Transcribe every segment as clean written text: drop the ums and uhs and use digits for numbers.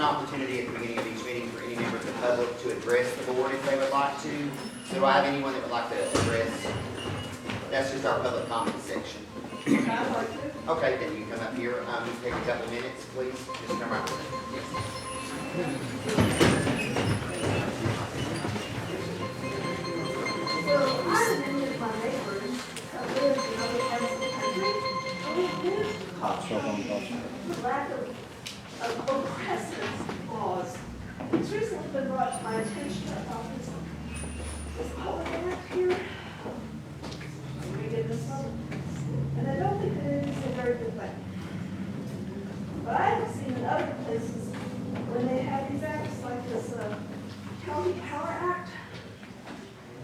opportunity at the beginning of each meeting for any member of the public to address the board if they would like to. So do I have anyone that would like to address? That's just our public comment section. I'd like to. Okay, then you come up here. You take a couple minutes, please. Just come right with it. So I and many of my neighbors have lived in other parts of the country, and we've lived the lack of oppressive laws. It's recently been brought to my attention about this Holiday Act here. We get this one, and I don't think that it is a very good thing. But I have seen in other places when they have these acts like this County Power Act,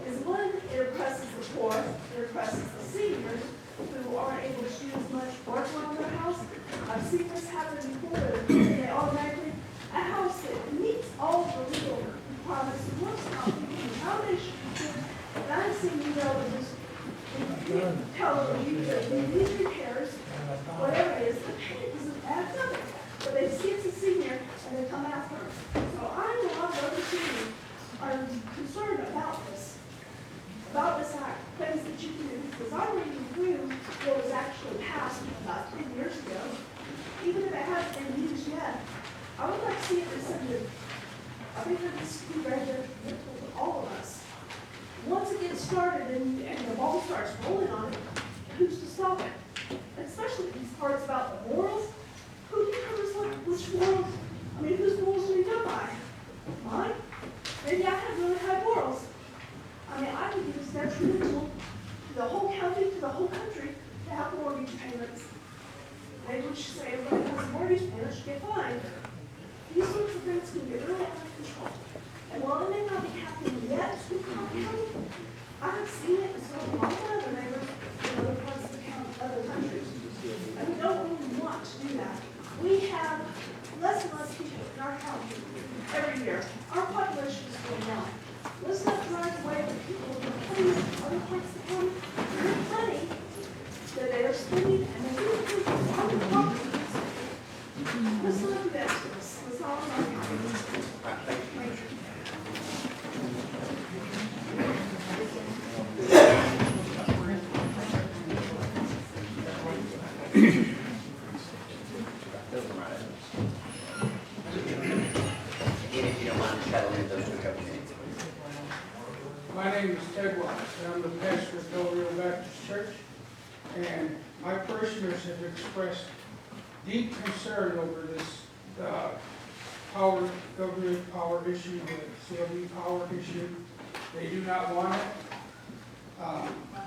is one, it oppresses the poor, it oppresses the seniors who aren't able to do as much work around their house. I've seen this happen before, where they automatically, a house that meets all the legal requirements and looks how they should do it. And I've seen developers tell them they need repairs, whatever it is, the payment doesn't add up. But they see it's a senior and they come after them. So I know a lot of other seniors are concerned about this act, things that you can do, because I'm reading through what was actually passed about 10 years ago. Even if it hasn't been used yet, I would like to see it rescinded. I think that this would be very beneficial to all of us. Once it gets started and the ball starts rolling on it, who's to stop it? And especially these parts about the morals. Who determines which morals? I mean, whose morals do we go by? Mine? Maybe I have really high morals. I mean, I think it's detrimental to the whole county, to the whole country, to have mortgage payments. Maybe we should say everybody who has a mortgage payment should get fined. These sorts of things can get really out of control. And while it may not be happening yet in Cocke County, I have seen it in some of my other neighbors in other parts of the county, other countries. And we don't really want to do that. We have less and less people in our county every year. Our population is going down. Let's not drive away the people who are coming from other parts of the county. There's money that they are spending and they do it on the property. Let's not do that to us. Let's not do that. Thank you. My name is Ted Wise, and I'm the pastor of Del Rio Baptist Church, and my parishioners have expressed deep concern over this government power issue, the CLB power issue. They do not want it.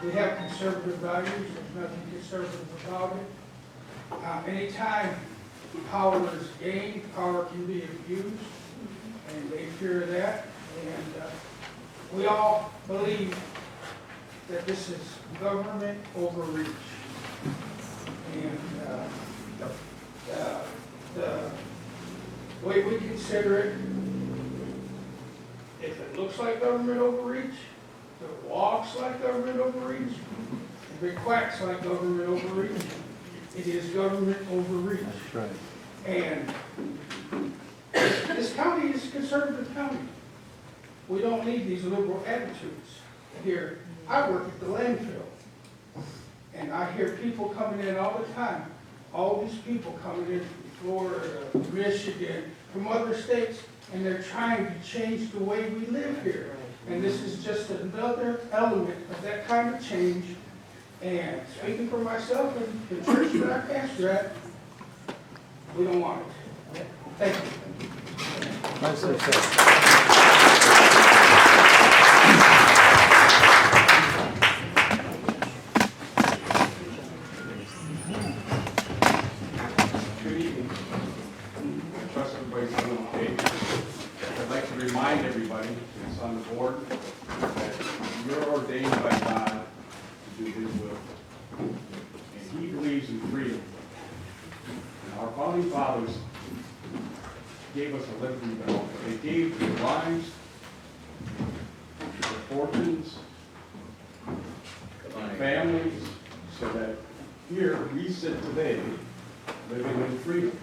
They have conservative values. There's nothing conservative about it. Anytime power is gained, power can be abused, and they fear that. And we all believe that this is government overreach. And the way we consider it, if it looks like government overreach, if it walks like government overreach, if it quacks like government overreach, it is government overreach. That's right. And this county is a conservative county. We don't need these liberal attitudes here. I work at the landfill, and I hear people coming in all the time. All these people coming in from Florida, Michigan, from other states, and they're trying to change the way we live here. And this is just another element of that kind of change. And speaking for myself and the church that I pastor at, we don't want it. Thank you. Nicely said. Good evening. I trust everybody's doing okay. I'd like to remind everybody that's on the board that you're ordained by God to do His will. And He believes in freedom. And our founding fathers gave us a liberty belt. They gave their lives, their fortunes, their families, so that here we sit today living in freedom.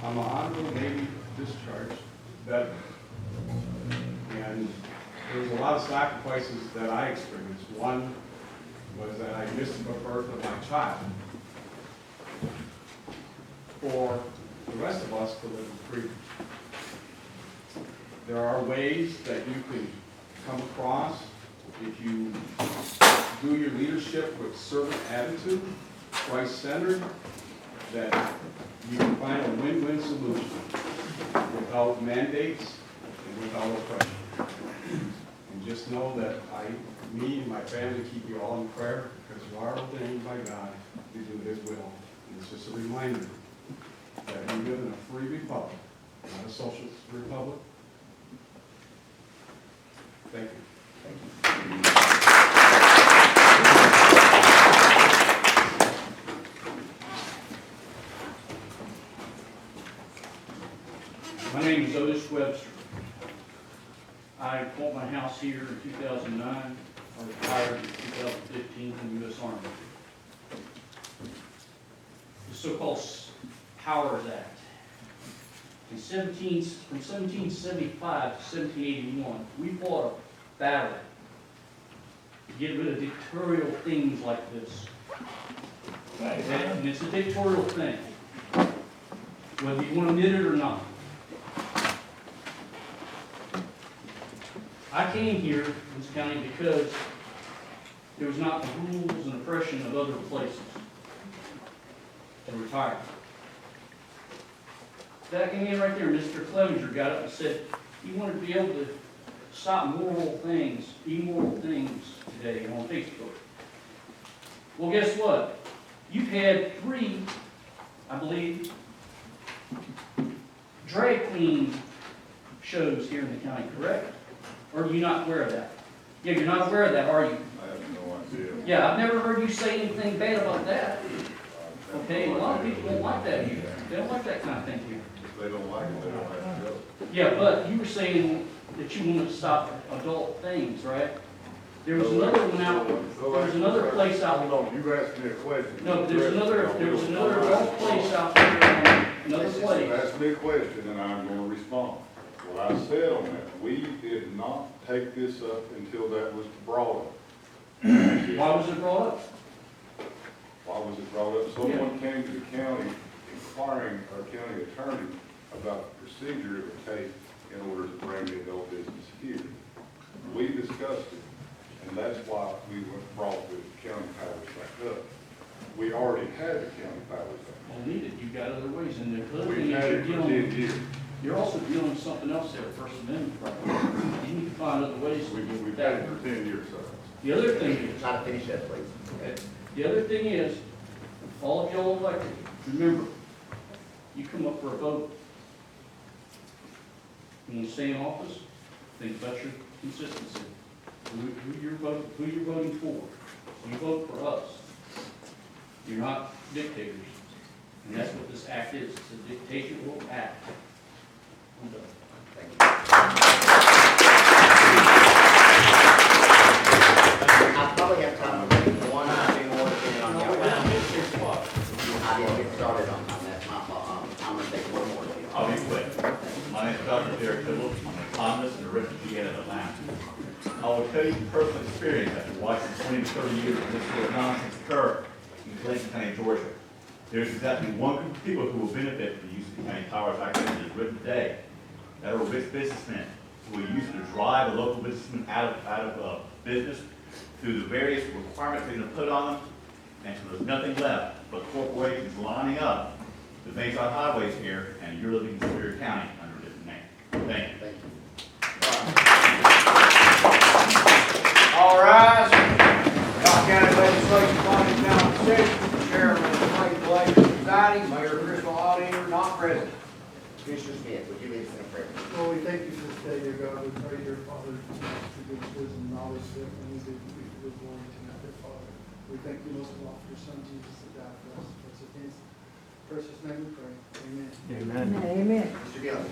I'm an honorable Navy discharged better. And there was a lot of sacrifices that I experienced. One was that I missed the birth of my child. For the rest of us to live in freedom. There are ways that you can come across if you do your leadership with servant attitude, Christ-centered, that you can find a win-win solution without mandates and without oppression. And just know that me and my family keep you all in prayer because you are ordained by God to do His will. And it's just a reminder that we live in a free republic, not a socialist republic. Thank you. My name is Otis Webster. I bought my house here in 2009. I retired in 2015 from the U.S. Army. The so-called Powers Act. From 1775 to 1781, we fought a battle to get rid of dictatorial things like this. And it's a dictatorial thing, whether you want to admit it or not. I came here in this county because there was not the rules and oppression of other places to retire. That man right there, Mr. Clevenger, got up and said he wanted to be able to stop immoral things today on Facebook. Well, guess what? You've had 3, I believe, drag queen shows here in the county, correct? Or are you not aware of that? Yeah, you're not aware of that, are you? I have no idea. Yeah, I've never heard you say anything bad about that. Okay, a lot of people don't like that either. They don't like that kind of thing here. If they don't like it, they don't have to go. Yeah, but you were saying that you want to stop adult things, right? There was another one out, there was another place out. Hold on, you asked me a question. No, there was another adult place out there, another place. You asked me a question and I'm going to respond. What I said on that, we did not take this up until that was brought up. Why was it brought up? Why was it brought up? Someone came to the county inquiring our county attorney about the procedure it would take in order to bring the adult business here. We discussed it, and that's why we brought the county powers back up. We already had the county powers back up. Well, needed, you got other ways, and the other thing We've is had you're it for 10 dealing, years. you're also dealing with something else there, First Amendment problem. You need to find other ways to We've do had it that. for 10 years, sir. The other thing is, Try to finish that, please. okay, the other thing is, all of y'all elected, remember, you come up for a vote. When you stay in office, think about your consistency. Who you're voting for. You vote for us. You're not dictators. And that's what this act is. It's a dictatorial act. I'm done. Thank you. I probably have time for maybe 1 or 2 more depending on y'all. I didn't get started on that, that's my fault. I'm gonna take 1 more. I'll be quick. My name is Dr. Derek Tibble. I'm an economist and a refugee out of Atlanta. I will tell you from personal experience after watching 20 to 30 years of this sort of nonsense occur in Clayton County, Georgia. There's exactly one group of people who will benefit from the use of the County Powers Act as it is written today. That are rich businessmen who will use it to drive a local businessman out of business through the various requirements they're going to put on them, and so there's nothing left but corporations lining up to base our highways here, and you're living in Superior County under a different name. Thank you. Thank you. All rise. Cocke County Legislature Finance Council session, Chairman Frank Blake presiding, Mayor Chris Auditor not present. Commissioner Smith, would you lead us in a prayer? Lord, we thank you for this day, dear God. We pray, dear Father, to give us wisdom and knowledge that we need to be for your glory tonight, dear Father. We thank you most of all for your Son, Jesus, that died for us. It's in his precious name we pray. Amen. Amen. Mr. Gillum.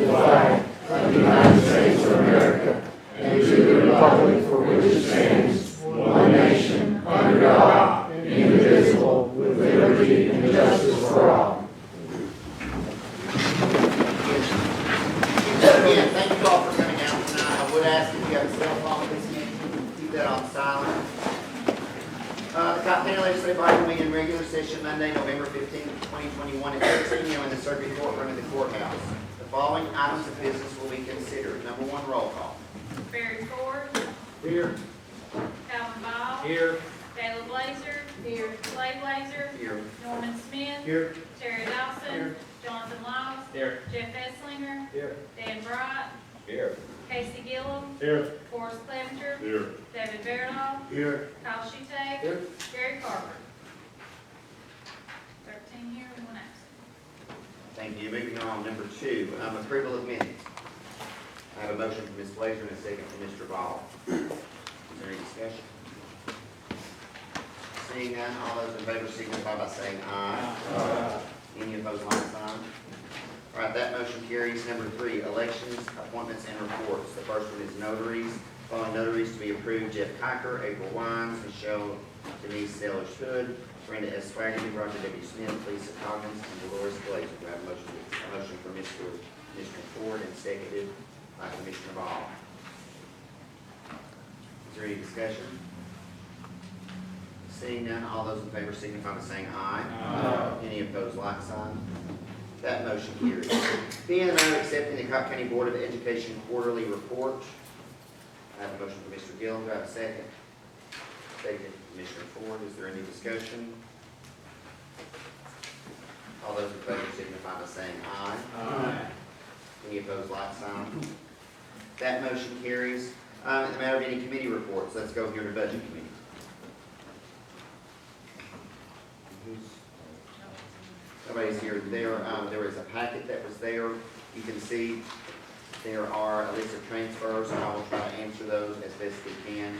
Flag of the United States of America and to the republic for which it stands, one nation, under God, indivisible, with liberty and justice have a cell phone, please keep that on silent. The Cocke County Legislative Body will meet in regular session Monday, November 15th, 2021, at 6 p.m. in the circuit courtroom of the courthouse. The following items of business will be considered. Number one, roll call. Barry Ford, Here. Calvin Ball, Here. Caleb Blazer, Clay Blazer, Here. Norman Smith, Here. Terry Dawson, Here. Jonathan Laws, Here. Jeff Esslinger, Here. Dan Bright, Here. Casey Gillum, Here. Forrest Clevenger, Here. David Fairlaw, Here. Kyle Schutz, Here. Gary Carver. 13 here and 1 absent. Thank you. Moving on, number two, approval of minutes. I have a motion from Ms. Blazer and a second from Mr. Ball. Is there any discussion? Seeing none, all those in favor signify by saying aye. Any opposed, like sign. All right, that motion carries. Number three, elections, appointments, and reports. The first one is notaries. Following notaries to be approved: Jeff Cocke, April Wines, Michelle Denise Sellers Hood, Brenda S. Swaggerty, Roger W. Smith, Lisa Coggins, and Dolores Blazer. Do I have a motion for Commissioner Ford and seconded by Commissioner Ball? Is there any discussion? Seeing none, all those in favor signify by saying aye. Any opposed, like sign. That motion carries. Being accepting the Cocke County Board of Education quarterly report. I have a motion from Mr. Gill. Do I have a second? Second, Commissioner Ford. Is there any discussion? All those in favor signify by saying aye. Any opposed, like sign. That motion carries. In the matter of any committee reports, let's go here to Budget Committee. Nobody's here. There is a packet that was there. You can see there are a list of transfers, and I will try to answer those as best we can.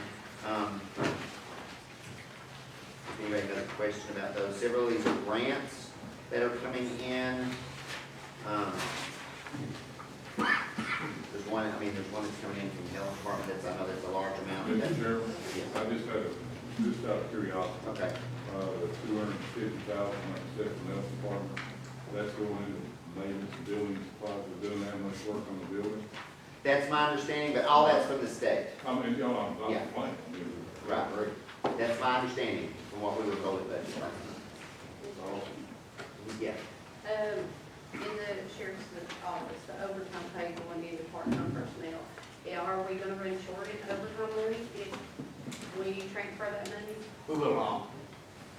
If anybody has a question about those, several of these are grants that are coming in. There's one that's coming in from the health department. I know that's a large amount. Mr. Chairman, I just out of curiosity. Okay. The $250,000, like I said, from the health department, that's going into maintenance, building supplies, we're doing that much work on the building. That's my understanding, but all that's from the state. I mean, you know, I'm Yeah. playing. Right. That's my understanding from what we were told at budget. Yeah. In the sheriff's office, the overtime pay going into part-time personnel, are we gonna run short in overtime money if we transfer that money? We will not.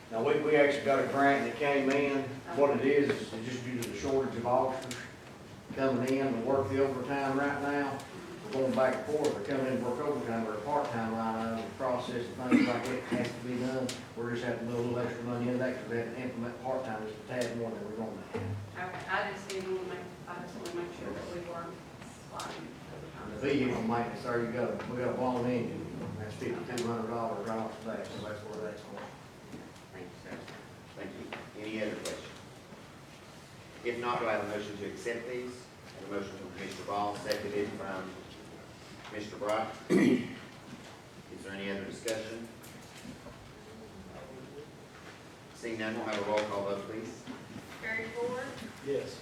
Now, we actually got a grant that came in. What it is just due to the shortage of officers coming in to work the overtime right now. We're going back and forth. They're coming in to work overtime, or a part-time line item, the process and things like that has to be done. We're just having to put a little extra money into that because we have to implement part-time just a tad more than we're going to have. Okay, I just want to make sure that we weren't sliding overtime. The vehicle maintenance, there you go. We got a blown engine. That's $5,200 right off the bat, so that's where that's going. Thank you, sir. Thank you. Any other questions? If not, do I have a motion to accept these? I have a motion from Commissioner Ball, seconded from Mr. Bright. Is there any other discussion? Seeing none, we'll have a roll call vote, please. Barry Ford, Yes.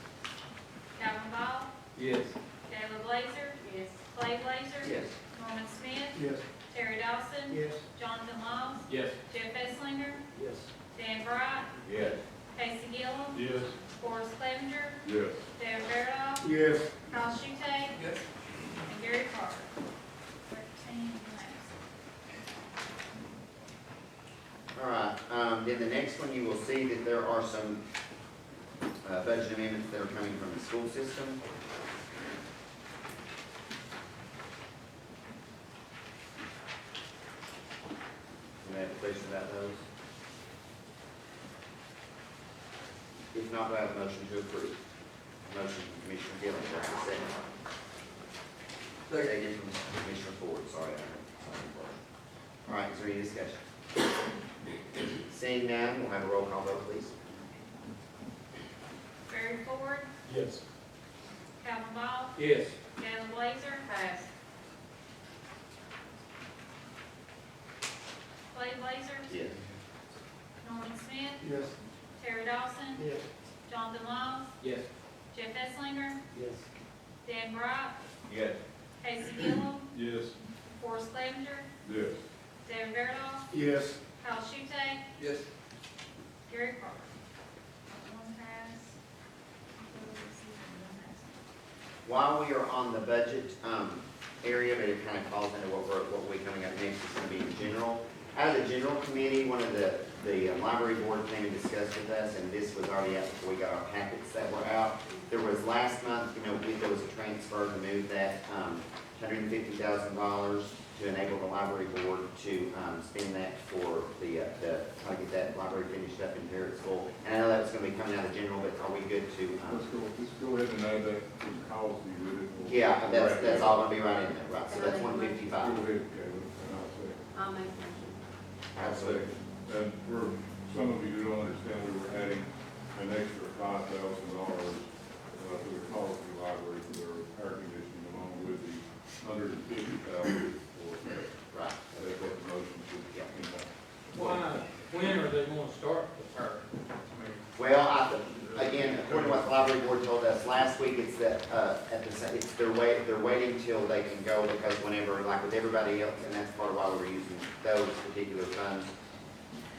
Calvin Ball, Yes. Caleb Blazer, Yes. Clay Blazer, Yes. Norman Smith, Yes. Terry Dawson, Yes. Jonathan Laws, Yes. Jeff Esslinger, Yes. Dan Bright, Yes. Casey Gillum, Yes. Forrest Clevenger, Yes. David Fairlaw, Yes. Kyle Schutz, Yes. and Gary Carter. 13 absent. All right, then the next one, you will see that there are some budget amendments that are coming from the school system. Do you have a question about those? If not, do I have a motion to approve? Motion from Commissioner Gillum, do I have a second? Second from Commissioner Ford, sorry. All right, is there any discussion? Seeing none, we'll have a roll call vote, please. Barry Ford, Yes. Calvin Ball, Yes. Caleb Blazer, Pass. Clay Blazer, Yes. Norman Smith, Yes. Terry Dawson, Yes. Jonathan Laws, Yes. Jeff Esslinger, Yes. Dan Bright, Yes. Casey Gillum, Yes. Forrest Clevenger, Yes. David Fairdoll, Yes. Kyle Schulte, Yes. Gary Carter. One pass. While we are on the budget, area, but it kind of falls into what we're coming up next is gonna be general. Out of the general committee, one of the library board came and discussed with us, and this was already out before we got our packets that were out. There was last month, there was a transfer to move that, $150,000 to enable the library board to, spend that for try to get that library finished up in Parrotsville. And I know that was gonna be coming out of general, but are we good to, Let's go ahead and add that to the policy with it. yeah, that's all gonna be right in there, right, so that's Go 155. ahead, Kevin, and I'll say. I'll make a motion. Absolutely. And for some of you who don't understand, we were adding an extra $5,000 to the Cocke library for their air conditioning along with the $150,000 for that. Right. That's what the motion should impact. Why, when are they gonna start the park? Well, again, according to what the library board told us last week, it's that, they're waiting till they can go, because whenever, like with everybody else, and that's part of why we were using those particular funds.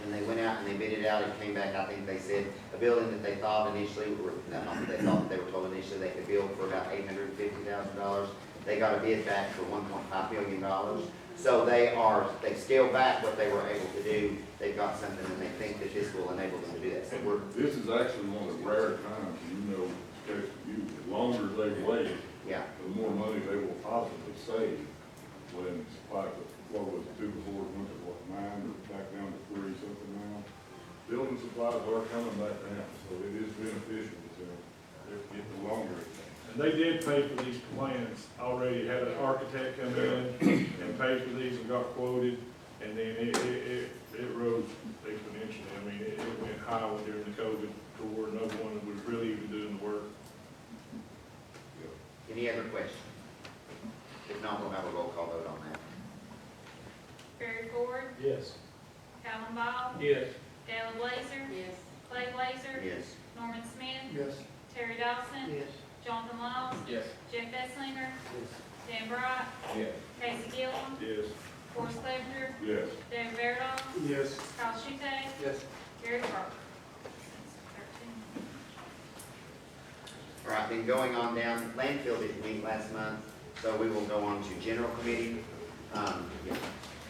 And they went out and they bid it out, and came back, I think they said, a building that they thought initially, they were told initially they could build for about $850,000. They got a bid back for $1.5 million. So they scaled back what they were able to do. They've got something, and they think that this will enable them to do that. So This is actually one of the rare times, the longer they wait, yeah, the more money they will possibly save when supply, what was it, two before it went to what, 9 or back down to 3 something now. Building supplies are coming back down, so it is beneficial to them if get the longer. And they did pay for these plans already, had an architect come in and paid for these and got quoted, and then it rose exponentially. I mean, it went high during the COVID to where no one was really even doing the work. any other questions? If not, we'll have a roll call vote on that. Barry Ford, Yes. Calvin Ball, Yes. Gayla Blazer, Yes. Clay Blazer, Yes. Norman Smith, Yes. Terry Dawson, Yes. Jonathan Laws, Yes. Jeff Esslinger, Dan Bright, Yes. Casey Gillum, Yes. Forrest Clevenger, Yes. David Fairdoll, Yes. Kyle Schulte, Yes. Gary Carter. All right, then going on down, landfill didn't meet last month, so we will go on to general committee. Yeah.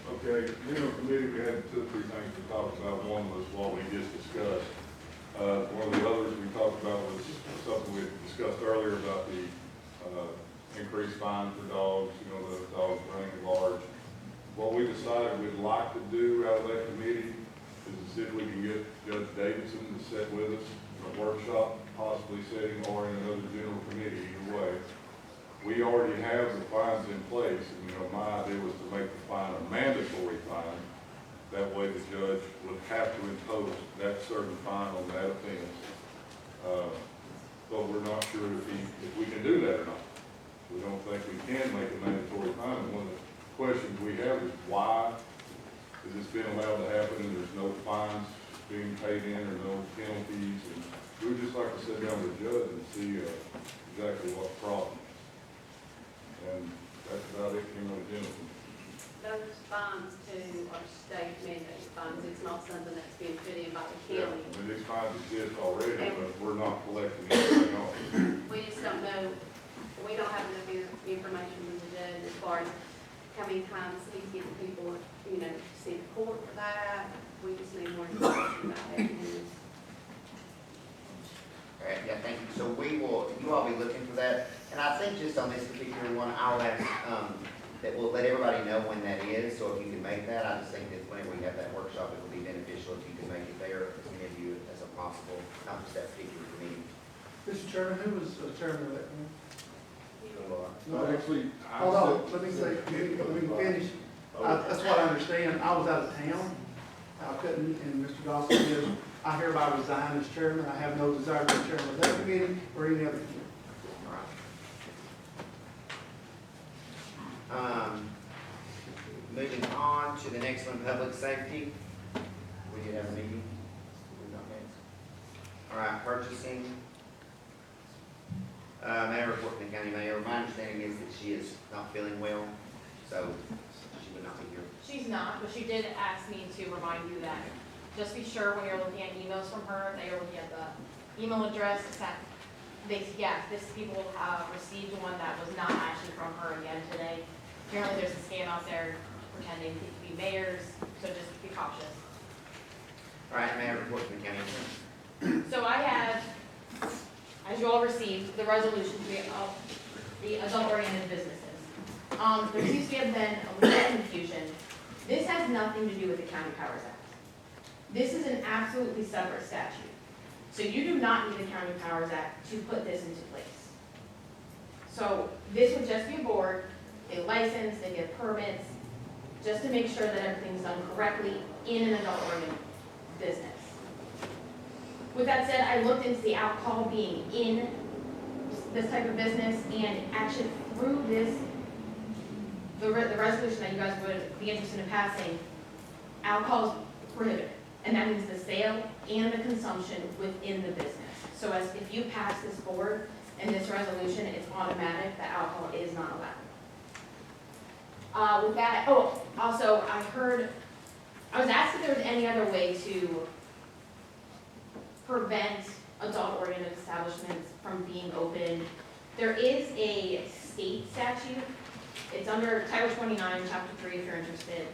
Okay, general committee, we had 2 or 3 things to talk about. One was what we just discussed. One of the others we talked about was something we discussed earlier about the increased fine for dogs, the dogs running at large. What we decided we'd like to do out of that committee is to see if we can get Judge Davidson to sit with us in a workshop, possibly sitting or in another general committee, either way. We already have the fines in place, and my idea was to make the fine a mandatory fine. That way the judge would have to impose that certain fine on that offense. But we're not sure if we can do that or not. We don't think we can make a mandatory fine. And one of the questions we have is why is this being allowed to happen and there's no fines being paid in or no penalties? And we would just like to sit down with the judge and see exactly what the problem is. And that's about it, general. Those fines too are state mandated fines. It's not something that's being put in by the Yeah, county. I mean, these fines exist already, but we're not collecting anything on it. We just don't know, we don't have enough information from the judge as far as how many times he's getting people, sent to court for that. We just need more information about that. All right, yeah, thank you. So you all be looking for that. And I think just on this particular one, I'll ask, that we'll let everybody know when that is. So if you can make that, I just think that whenever we have that workshop, it will be beneficial if you can make it there, as many of you as possible, not just that particular meeting. Mr. Chairman, who was chairman of that one? No, actually, Hold on, let me say, let me finish. That's what I understand. I was out of town. I couldn't, and Mr. Dawson said, I hereby resign as chairman. I have no desire to be chairman of that committee or any other committee. All right. Moving on to the next one, public safety. We did have a meeting. All right, purchasing. May I report to the county mayor? My understanding is that she is not feeling well, so she's not, but she did ask me to remind you that, just be sure when you're looking at emails from her, that you're looking at the email address, that people have received one that was not actually from her again today. Apparently there's a scam out there pretending to be mayors, so just be cautious. All right, Mayor, report from the county attorney. So I have, as you all received, the resolution to the adult-oriented businesses. There seems to have been a little confusion. This has nothing to do with the County Powers Act. This is an absolutely separate statute. So you do not need the County Powers Act to put this into place. So this would just be a board, they license, they get permits, just to make sure that everything's done correctly in an adult-oriented business. With that said, I looked into the alcohol being in this type of business, and actually through this, the resolution that you guys would be interested in passing, alcohol is prohibited. And that means the sale and the consumption within the business. So as if you pass this board and this resolution, it's automatic that alcohol is not allowed. With that, also I was asked if there was any other way to prevent adult-oriented establishments from being open. There is a state statute. It's under Title 29, Chapter 3, if you're interested.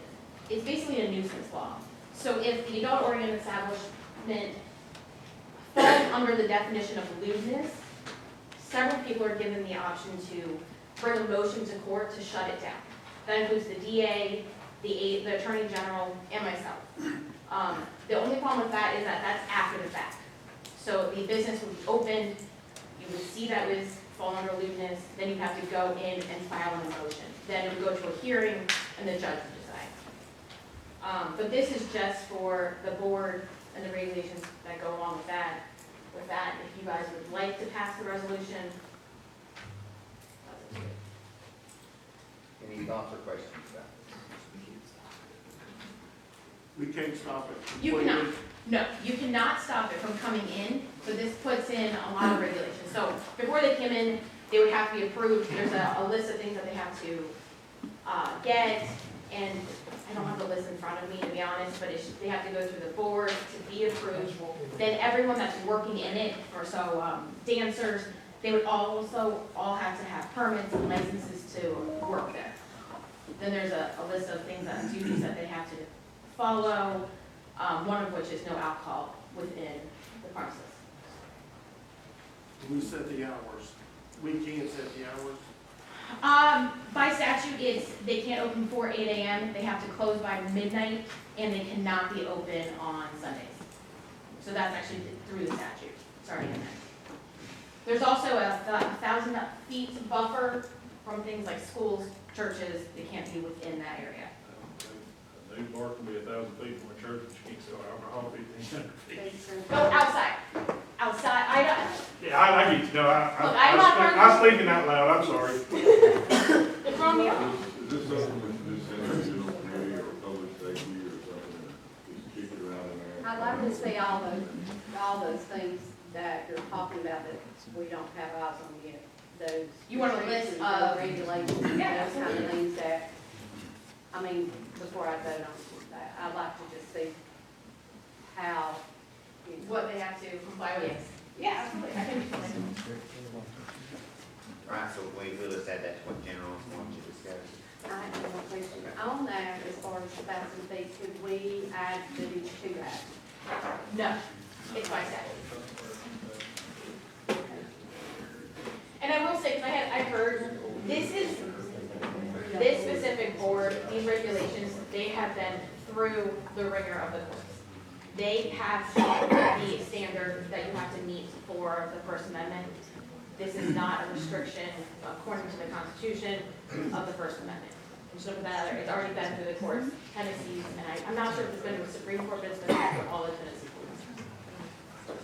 It's basically a nuisance law. So if the adult-oriented establishment falls under the definition of lewdness, several people are given the option to bring a motion to court to shut it down. That includes the DA, the Attorney General, and myself. The only problem with that is that that's after the fact. So the business would be opened, you would see that it was fall under lewdness, then you have to go in and file a motion. Then it would go to a hearing, and the judge would decide. But this is just for the board and the regulations that go along with that. With that, if you guys would like to pass the resolution, that's it. Any thoughts or questions about We can't stop it. You cannot. No, you cannot stop it from coming in, so this puts in a lot of regulations. So before they came in, they would have to be approved. There's a list of things that they have to get, and I don't have the list in front of me, to be honest, but they have to go through the board to be approved. Then everyone that's working in it, or so dancers, they would also all have to have permits and licenses to work there. Then there's a list of things, duties that they have to follow, one of which is no alcohol within the premises. We set the hours. We can't set the hours. By statute, they can't open before 8 a.m., they have to close by midnight, and they cannot be open on Sundays. So that's actually through the statute, starting in there. There's also a 1,000 feet buffer from things like schools, churches, they can't be within that area. A new bar can be 1,000 feet from a church, but you can't sell alcohol 1,500 feet. Go outside. Outside, I don't, Yeah, I get you. No, Look, I'm not I'm speaking out loud, I'm sorry. it's wrong me up. Is this something we should just send to the committee or public safety or something, just kick it around in there? I'd like to see all those things that you're talking about that we don't have eyes on yet. Those. You want a list restrictions, of- regulations, Yeah, those kind of things that, I mean, before I vote on that, I'd like to just see how. you know. What they have to comply with. Yes. Yeah, absolutely, I can do something. All right, so we'll just add that to what general wants to discuss. I have one question. On that, as far as the 1,000 feet, could we add the beach to that? No, it's by statute. And I will say, because I heard, this specific board, these regulations, they have been through the ringer of the courts. They have the standard that you have to meet for the First Amendment. This is not a restriction according to the Constitution of the First Amendment. And just look at that, it's already been through the courts, Tennessee's, and I'm not sure if it's been to the Supreme Court, but it's been through all the Tennessee courts.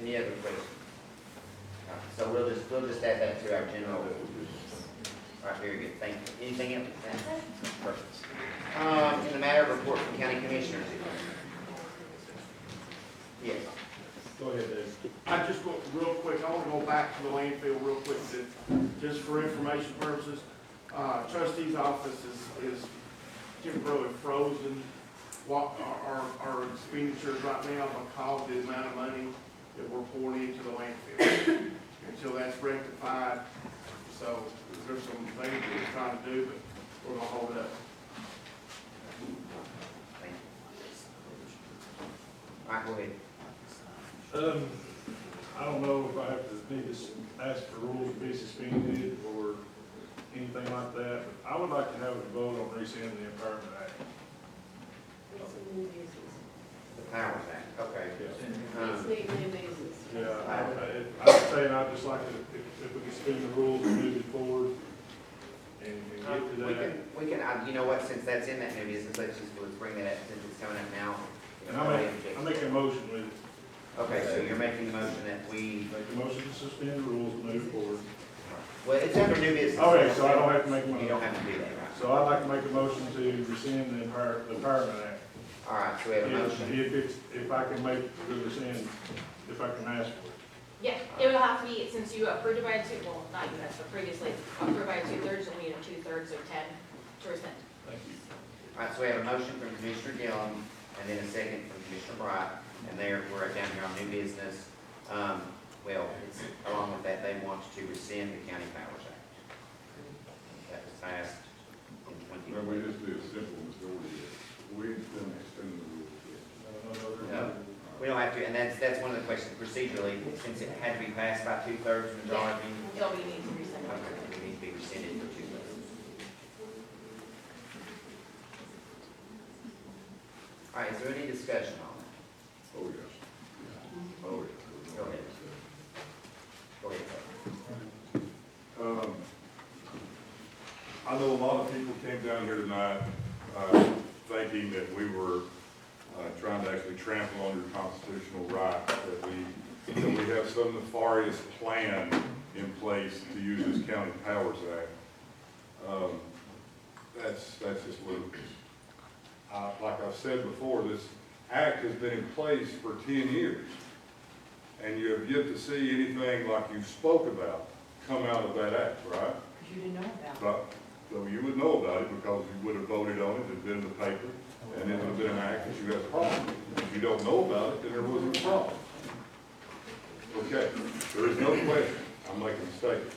Any other questions? All right, so we'll just add that to our general. All right, very good, thank you. Anything else? Perfect. In the matter of report from county commissioners. Yes. Go ahead, Dave. I just want, real quick, I want to go back to the landfill real quick, just for information purposes. Trustee's office is temporarily frozen what our expenditures right now because of the amount of money that we're pouring into the landfill. Until that's rectified, so there's some things that we're trying to do, but we're gonna hold it up. Thank you. All right, go ahead. I don't know if I have to need to ask for rules to be suspended or anything like that, but I would like to have a vote on rescinding the Empowerment Act. It's a new business. The Powers Act, okay. It's new business. Yeah, I'm saying I'd just like to, if we could suspend the rules and move it forward and get to that. We can, you know what, since that's in that new business, let's bring that up, since it's coming up now. And I'm making a motion with it. Okay, so you're making the motion that we, Make a motion to suspend the rules and move forward. well, it's under new business. Okay, so I don't have to make a You motion. don't have to do that, right? So I'd like to make a motion to rescind the Empowerment Act. All right, so we have a motion. If I can make the rescind, if I can ask for it. Yeah, it will have to be, since you approved it by well, not you guys, but previously, approved by 2/3, and we need a 2/3, so 10 to rescind. Thank you. All right, so we have a motion from Commissioner Gillum, and then a second from Commissioner Bright, and there, we're down here on new business. Well, it's, along with that, they want to rescind the County Powers Act. That was passed in Well, we just do a simple majority. We didn't extend the rules yet. No, we don't have to, and that's one of the questions procedurally, since it had to be passed by 2/3 majority. It'll be need to rescind it. Okay, it needs to be rescinded for 2/3. All right, is there any discussion on that? Oh, yes. Oh, yes. Go ahead. Go ahead, sir. I know a lot of people came down here tonight, thinking that we were, trying to actually trample on your constitutional right, that we have some nefarious plan in place to use this County Powers Act. That's just ludicrous. Like I've said before, this act has been in place for 10 years, and you have yet to see anything like you spoke about come out of that act, right? Because you didn't know about it. But, so you would know about it because you would have voted on it, it'd been in the paper, and it would have been an act that you had a problem with. If you don't know about it, then there wasn't a problem. Okay, there is no question, I'm making a statement.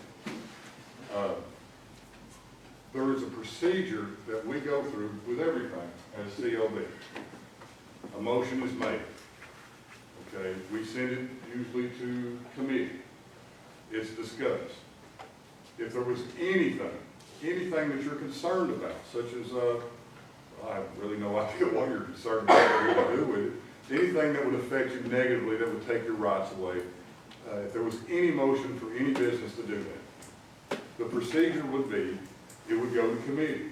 There is a procedure that we go through with everything as CLB. A motion is made. Okay, we send it usually to committee. It's discussed. If there was anything that you're concerned about, such as, I have really no idea what you're concerned about or what to do with it, anything that would affect you negatively, that would take your rights away, if there was any motion for any business to do that, the procedure would be, it would go to committee.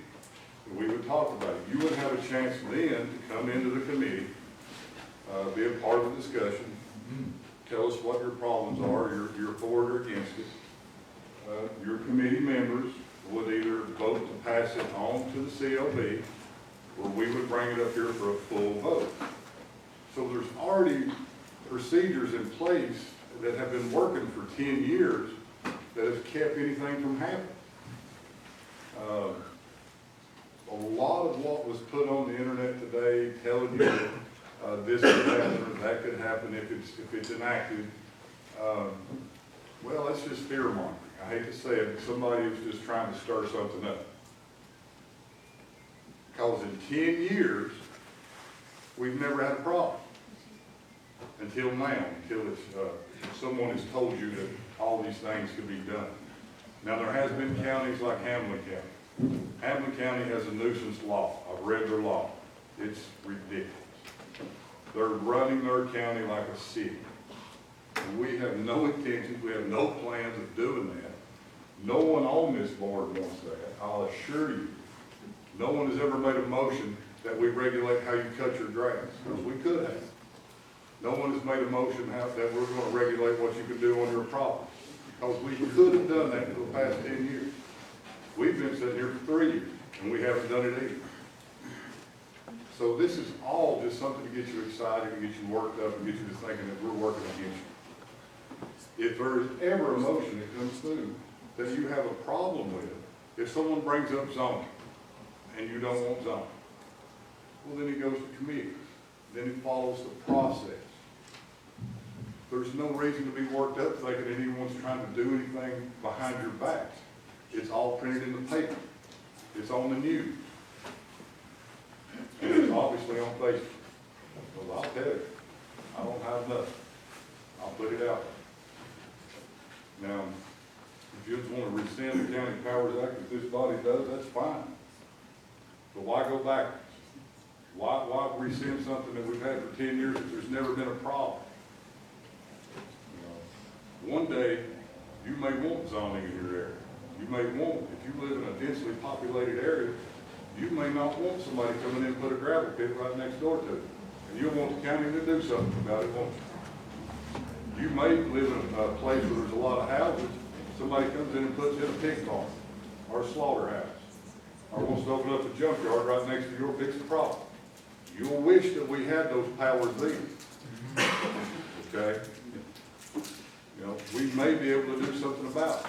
We would talk about it. You would have a chance then to come into the committee, be a part of the discussion, tell us what your problems are, you're for it or against it. Your committee members would either vote to pass it on to the CLB, or we would bring it up here for a full vote. So there's already procedures in place that have been working for 10 years that have kept anything from happening. A lot of what was put on the internet today telling you that this could happen or that could happen if it's enacted, well, that's just fear-mongering. I hate to say it, but somebody was just trying to stir something up. Because in 10 years, we've never had a problem. Until now, until someone has told you that all these things could be done. Now, there has been counties like Hamlin County. Hamlin County has a nuisance law. I've read their law. It's ridiculous. They're running their county like a city. And we have no intentions, we have no plans of doing that. No one on this board wants that, I'll assure you. No one has ever made a motion that we regulate how you cut your grass, because we could have. No one has made a motion that we're going to regulate what you can do on your property, because we could have done that for the past 10 years. We've been sitting here for 3 years, and we haven't done it either. So this is all just something to get you excited, and get you worked up, and get you to thinking that we're working against you. If there is ever a motion that comes through that you have a problem with, if someone brings up zoning, and you don't want zoning, Well, then it goes to committee, then it follows the process. There's no reason to be worked up thinking anyone's trying to do anything behind your backs. It's all printed in the paper. It's on the news. And it's obviously on Facebook. Well, I'll tell you, I don't have nothing. I'll put it out. Now, if you just want to rescind the County Powers Act, if this body does, that's fine. But why go backwards? Why rescind something that we've had for 10 years if there's never been a problem? You know, one day, you may want zoning in your area. You may want, if you live in a densely populated area, you may not want somebody coming in and put a gravel pit right next door to you. And you'll want the county to do something about it, won't you? You may live in a place where there's a lot of houses. Somebody comes in and puts in a pig farm or a slaughterhouse, or wants to open up a junkyard right next to your piece of property. You'll wish that we had those powers then. Okay? You know, we may be able to do something about it.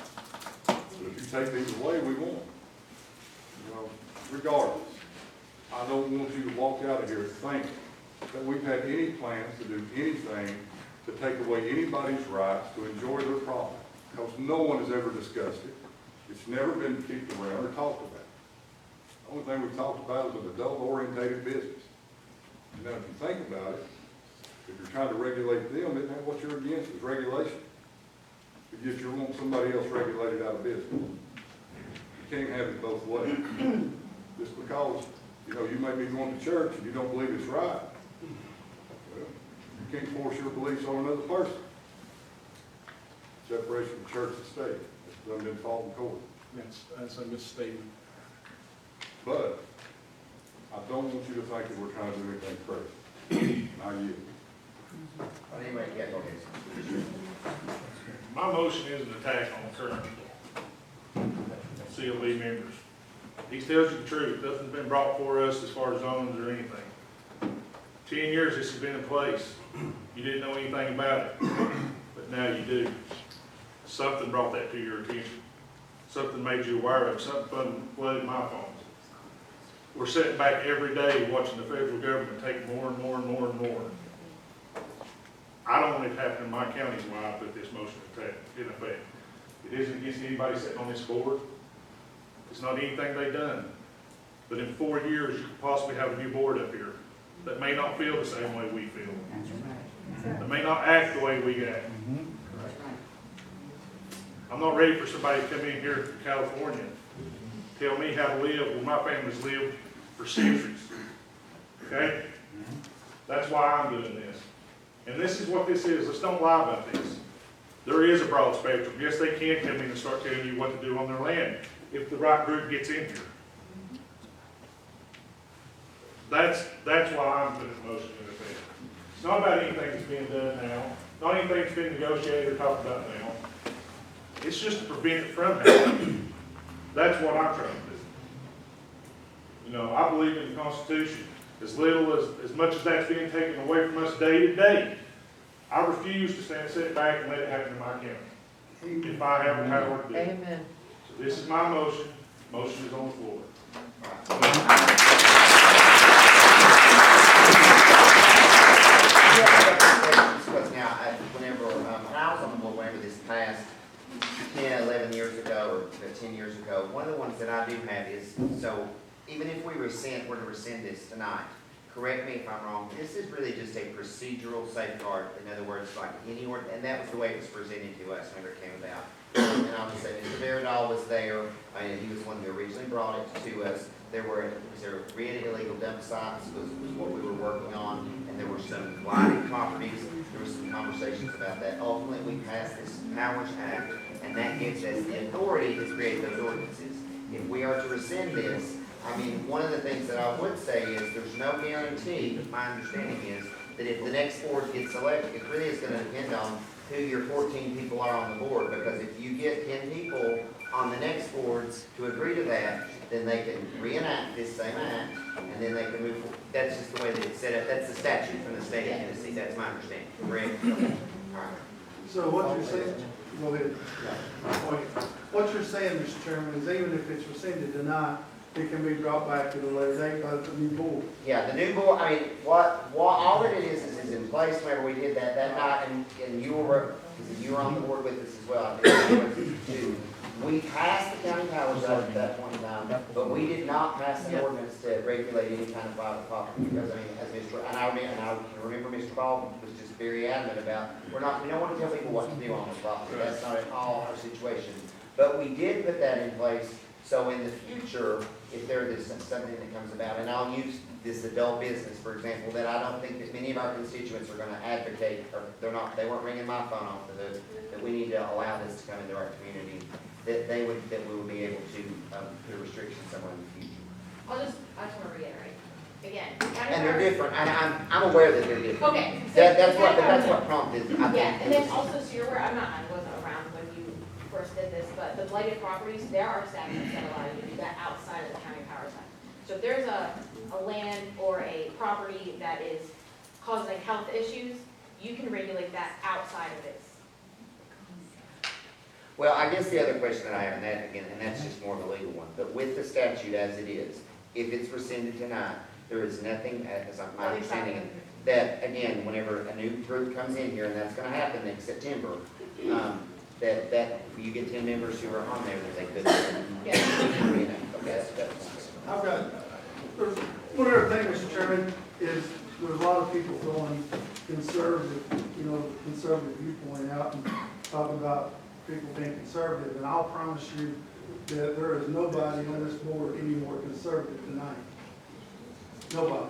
But if you take these away, we won't. You know, regardless, I don't want you to walk out of here thinking that we've had any plans to do anything to take away anybody's rights to enjoy their property. Because no one has ever discussed it. It's never been kicked around or talked about. The only thing we've talked about is an adult-orientated business. And now if you think about it, if you're trying to regulate them, isn't that what you're against, is regulation? But yet you want somebody else regulated out of business. You can't have it both ways. Just because, you know, you may be going to church and you don't believe it's right. Well, you can't force your beliefs on another person. Separation of church and state. It's done been fought in court. That's a misstatement. But I don't want you to think that we're trying to do anything crazy. Not you. Anyway, yeah, go ahead. My motion is an attack on the current CLB members. He tells you the truth. Nothing's been brought for us as far as zones or anything. 10 years this has been in place. You didn't know anything about it, but now you do. Something brought that to your attention. Something made you aware of it. Something flooded my phones. We're sitting back every day watching the federal government take more and more and more and more. I don't want it to happen in my county is why I put this motion in effect. It isn't against anybody sitting on this board. It's not anything they've done. But in 4 years, you could possibly have a new board up here that may not feel the same way we feel. That may not act the way we act. I'm not ready for somebody to come in here from California, tell me how to live where my family's lived for centuries. Okay? That's why I'm doing this. And this is what this is. Let's don't lie about this. There is a broad spectrum. Yes, they can come in and start telling you what to do on their land if the right group gets in here. That's why I'm putting the motion in effect. It's not about anything that's being done now, not anything that's been negotiated or talked about now. It's just to prevent it from happening. That's what I'm trying to do. You know, I believe in the Constitution. As much as that's being taken away from us day to day, I refuse to sit back and let it happen in my county. If I have the power to do it. Amen. So this is my motion. Motion is on the floor. Now, whenever, and I was on the board whenever this passed 10, 11 years ago, or 10 years ago, one of the ones that I do have is, so even if we were to rescind this tonight, correct me if I'm wrong, this is really just a procedural safeguard. In other words, like any order, and that was the way it was presented to us whenever it came about. And I'll just say, Mr. Veradal was there, and he was the one who originally brought it to us. There were red illegal dump sites was what we were working on, and there were some blighted properties. There were some conversations about that. Ultimately, we passed this Powers Act, and that gives us the authority to create those ordinances. If we are to rescind this, I mean, one of the things that I would say is there's no guarantee, my understanding is, that if the next board gets elected, it really is going to depend on who your 14 people are on the board, because if you get 10 people on the next boards to agree to that, then they can reenact this same act, and then they can move forward. That's just the way that it's set up. That's the statute from the state of Tennessee. That's my understanding. Correct? All right. So what you're saying, go ahead. What you're saying, Mr. Chairman, is even if it's rescinded tonight, it can be brought back at a later date by the new board. Yeah, the new board, I mean, all that it is in place whenever we did that night, and you were on the board with us as well, I think. We passed the county powers act at that point in time, but we did not pass an ordinance to regulate any kind of private property, because, I mean, as Mr., and I remember Mr. Baldwin was just very adamant about, we don't want to tell people what to do on this property, that's not at all our situation. But we did put that in place, so in the future, if there is something that comes about, and I'll use this adult business, for example, that I don't think that many of our constituents are gonna advocate, or they weren't ringing my phone off of this, that we need to allow this to come into our community, that we would be able to put restrictions somewhere in the future. I just want to reiterate, again. And they're different, and I'm aware that they're different. Okay. That's what prompted, I think. Yeah, and then also, so you're aware, I wasn't around when you first did this, but the blighted properties, there are statutes that allow you to do that outside of the county powers act. So if there's a land or a property that is causing health issues, you can regulate that outside of this. Well, I guess the other question that I have, and that's just more of a legal one, but with the statute as it is, if it's rescinded tonight, there is nothing, as my understanding, it, that, again, whenever a new group comes in here, and that's gonna happen next September, that you get 10 members who are on there, that they could. Okay, that's. I've got, there's one other thing, Mr. Chairman, is there's a lot of people throwing conservative viewpoint out and talking about people being conservative, and I'll promise you that there is nobody on this board any more conservative than I am. Nobody.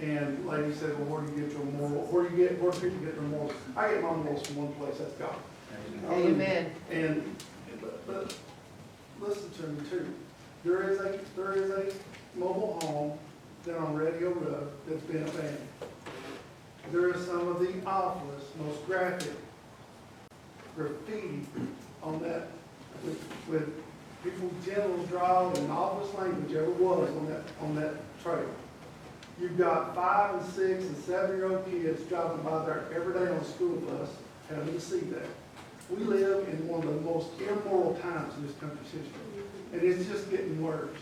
And like you said, well, where do you get your moral, where do people get their morals? I get my morals from one place, that's God. Amen. And, but listen to me too. There is a mobile home down on Radio Road that's been abandoned. There is some of the awfulest, most graphic graffiti on that, with people gentle drawing and awfulest language ever was on that trail. You've got 5 and 6 and 7-year-old kids driving by there every day on a school bus, having to see that. We live in one of the most immoral times in this country's history, and it's just getting worse.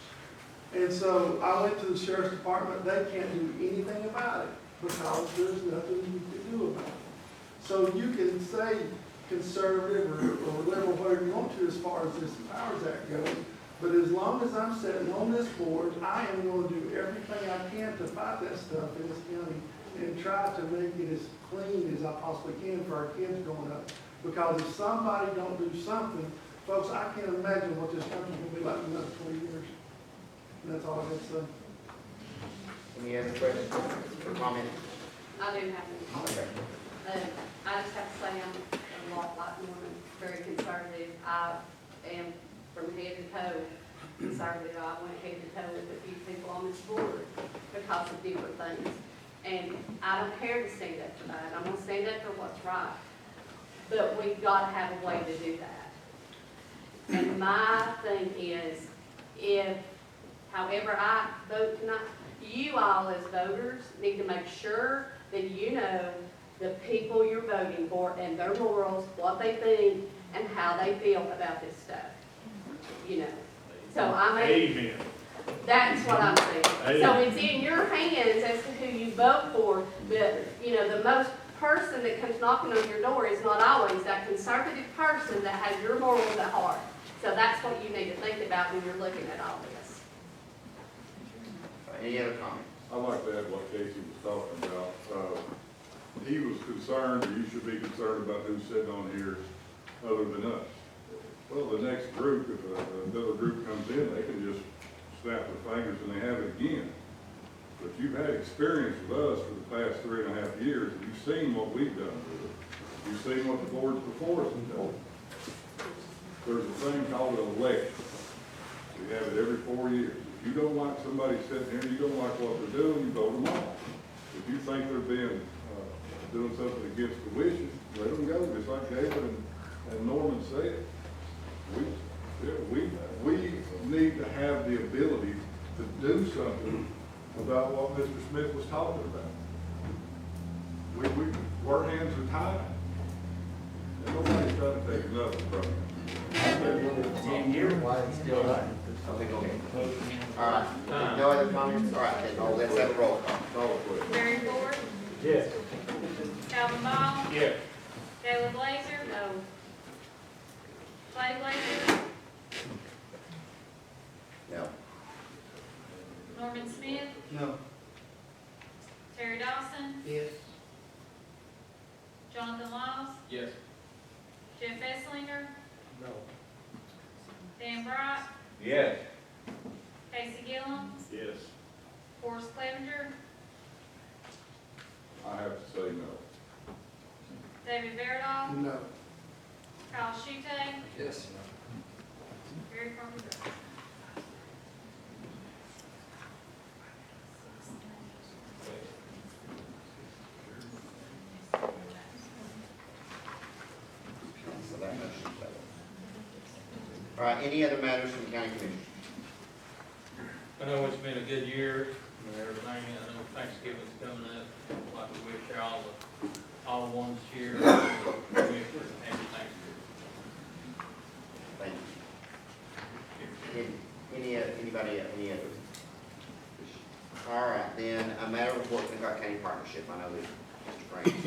And so I went to the sheriff's department. They can't do anything about it because there's nothing you can do about it. So you can say conservative or liberal, whatever you want to as far as this Powers Act goes, but as long as I'm sitting on this board, I am going to do everything I can to fight that stuff in this county and try to make it as clean as I possibly can for our kids growing up. Because if somebody don't do something, folks, I can't imagine what this country will be like in another 20 years. And that's all I have to say. Any other questions or comments? I do have one. Okay. I just have to say I'm a lot like Norman, very conservative. I am from head to toe conservative. I went head to toe with a few people on this board because of different things. And I don't care to stand up for that. I'm going to stand up for what's right. But we've got to have a way to do that. And my thing is, if, however I vote tonight, you all as voters need to make sure that you know the people you're voting for and their morals, what they think, and how they feel about this stuff. You know. So I mean, Amen. that's what I'm saying. Amen. So it's in your hands as to who you vote for, but, you know, the most person that comes knocking on your door is not always that conservative person that has your morals at heart. So that's what you need to think about when you're looking at all this. Any other comments? I like to add what Casey was talking about. He was concerned, or you should be concerned about who's sitting on here other than us. Well, the next group, if another group comes in, they can just snap their fingers and they have it again. But you've had experience with us for the past 3.5 years, and you've seen what we've done with it. You've seen what the boards before us have done. There's a thing called an election. We have it every 4 years. If you don't like somebody sitting here, you don't like what they're doing, you vote them off. If you think they're doing something against the wishes, let them go, just like David and Norman said. We need to have the ability to do something about what Mr. Smith was talking about. Our hands are tied. And nobody's trying to take nothing from you. 10 years, why it's still there. Okay, go ahead. All right, no other comments? All right, then, let's have a roll call. Call for it. Barry Ford, Yes. Calvin Ball, Yes. Caleb Blazer, No, Clay Blazer, No. Norman Smith, No. Terry Dawson, Yes. Jonathan Laws, Yes. Jeff Esslinger, No. Dan Bright, Yes. Casey Gillum, Yes. Forrest Clevenger, I have to say no. David Verdoff, No. Kyle Schutte, Yes. Gary Carpenter. So that motion failed. All right, any other matters from the county commission? I know it's been a good year and everything. I know Thanksgiving's coming up. Like we wish all the ones here, happy Thanksgiving. Thank you. Anybody, any other? All right, then, a matter of report from the Cocke County Partnership. I know that Mr. Frank.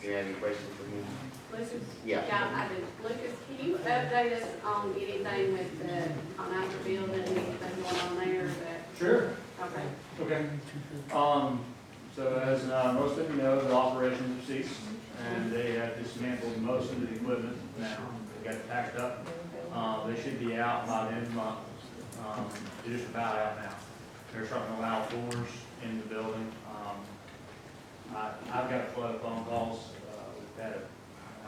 Do you have any questions for him? Lucas? Yeah. Yeah, I do. Lucas, can you update us on anything with the, on our building, anything going on there that, Sure. okay? Okay. So as most of you know, the operations have ceased, and they have dismantled most of the equipment now. They got it packed up. They should be out by the end of the month. They're just about out now. They're starting to allow floors in the building. I've got a flood of phone calls. We've had,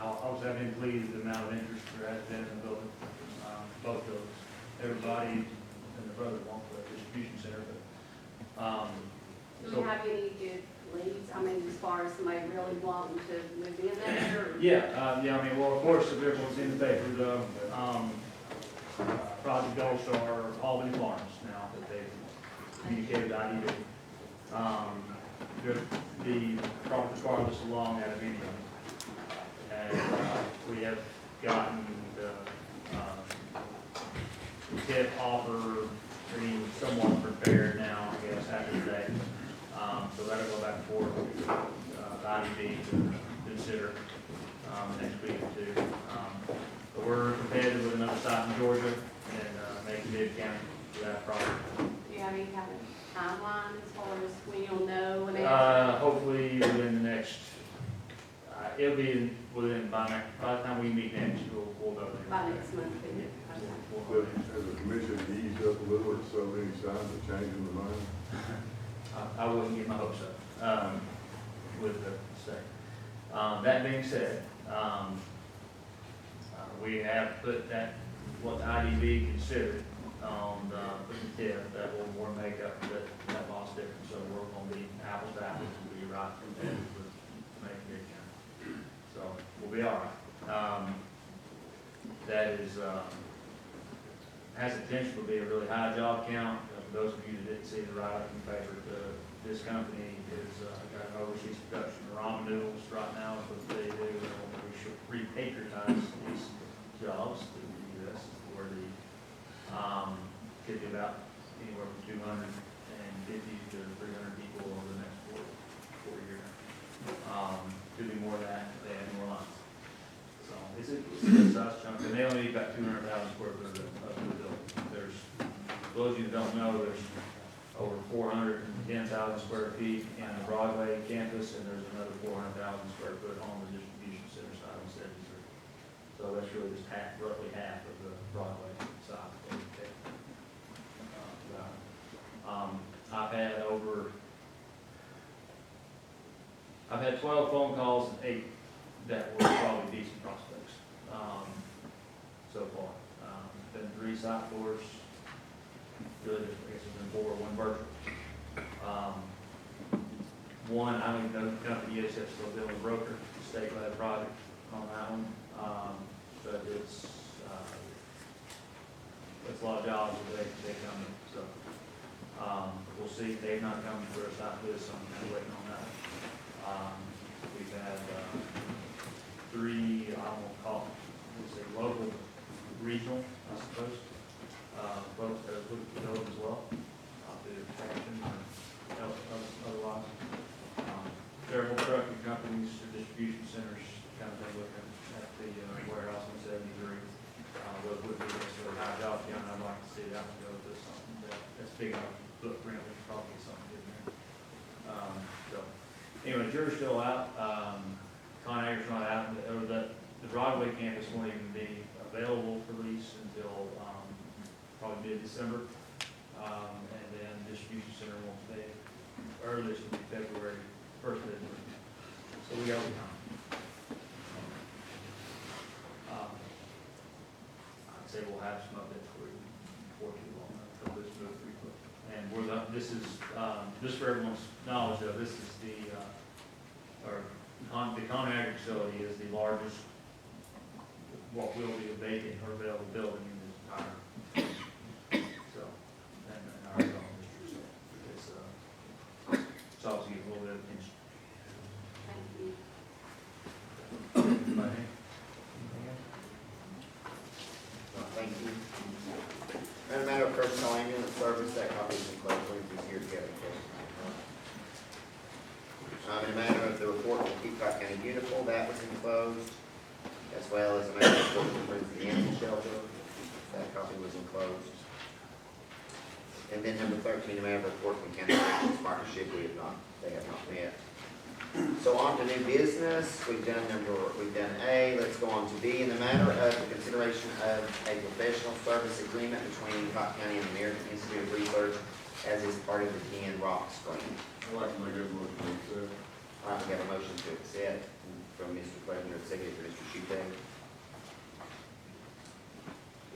I was having pleased with the amount of interest there has been in the building, both buildings. Everybody and the brother want the distribution center, but, Do we have any good leads? I mean, as far as somebody really wanting to move in there? Or- yeah, I mean, well, of course, if everyone's in the paper, the, Project Gold Star, Albany Farms now that they've communicated IDB. The property farthest along out of Indiana. And, we have gotten the tip offer being somewhat prepared now, I guess, after today. So that'll go back and forth with, the IDB to consider, next week or two. But we're competitive with another site in Georgia and, making Bibb County for that property. Do you have any kind of timeline as far as when you'll know? And Hopefully within the next, it'll be within, by the time we meet next, we'll know. by next month, isn't it? We'll know. Has the commission eased up a little or so any signs of changing the mind? I wouldn't get my hopes up, with the state. That being said, we have put that, what the IDB considered on, put the tip, that will more make up that lost difference. So we're gonna be apples to apples, we'll be right competitive with making Bibb County. So we'll be all right. That is, has the potential to be a really high job count. For those of you that didn't see the write-up in the paper, this company is, got an overseas production of ramen noodles right now, is what they do. We should repatriatize these jobs to the U.S. where the, could be about anywhere from 250 to 300 people over the next four years. Could be more than that if they had more lines. So it's a good size chunk, and they only need about 200,000 square foot of the building. There's, for those of you that don't know, there's over 410,000 square feet in the Broadway campus, and there's another 400,000 square foot on the distribution center side on 73. So that's really just roughly half of the Broadway side. I've had 12 phone calls and 8 that were probably decent prospects, so far. Been 3 site tours, really, I guess it's been 4, 1 virtual. One, I don't even know the company is, it's still dealing with broker, state-led project on that one. But it's a lot of jobs that they come in, so. We'll see, they've not come for a site visit, so I'm kind of waiting on that one. We've had three, I don't want to call them, let's say, local, regional, I suppose, folks that are looking for those as well, the expansion or otherwise. Several trucking companies or distribution centers kind of been looking at the warehouse on 73. What would be necessarily high job county, I'd like to see that one go to something that's big enough footprint, we could probably get something in there. So, anyway, jury's still out, ConAgri's not out, or the Broadway campus won't even be available for lease until, probably mid-December. And then distribution center won't be, earliest will be February, first of February. So we got time. I'd say we'll have some updates for you before too long, until this moves pretty quick. And this is, just for everyone's knowledge though, this is the ConAgri facility is the largest, what will be a vacant or available building in this entire, so, and our zone district, so it's obviously getting a little bit of attention. Thank you. Anybody? Anything else? Thank you. And a matter of personal ambulance service, that copy is enclosed, please here together. In a matter of the report from Cocke County Beautiful, that was enclosed, as well as a matter of report from the animal shelter, that copy was enclosed. And then number 13, a matter of report from County Corrections Partnership, they have not met. So on to new business, we've done A, let's go on to B. In the matter of the consideration of a professional service agreement between Cocke County and the American Institute of Research as is part of the TN Rocks grant. I'd like to make that motion to accept. All right, we have a motion to accept from Mr. Clevenger, second for Mr. Shupe.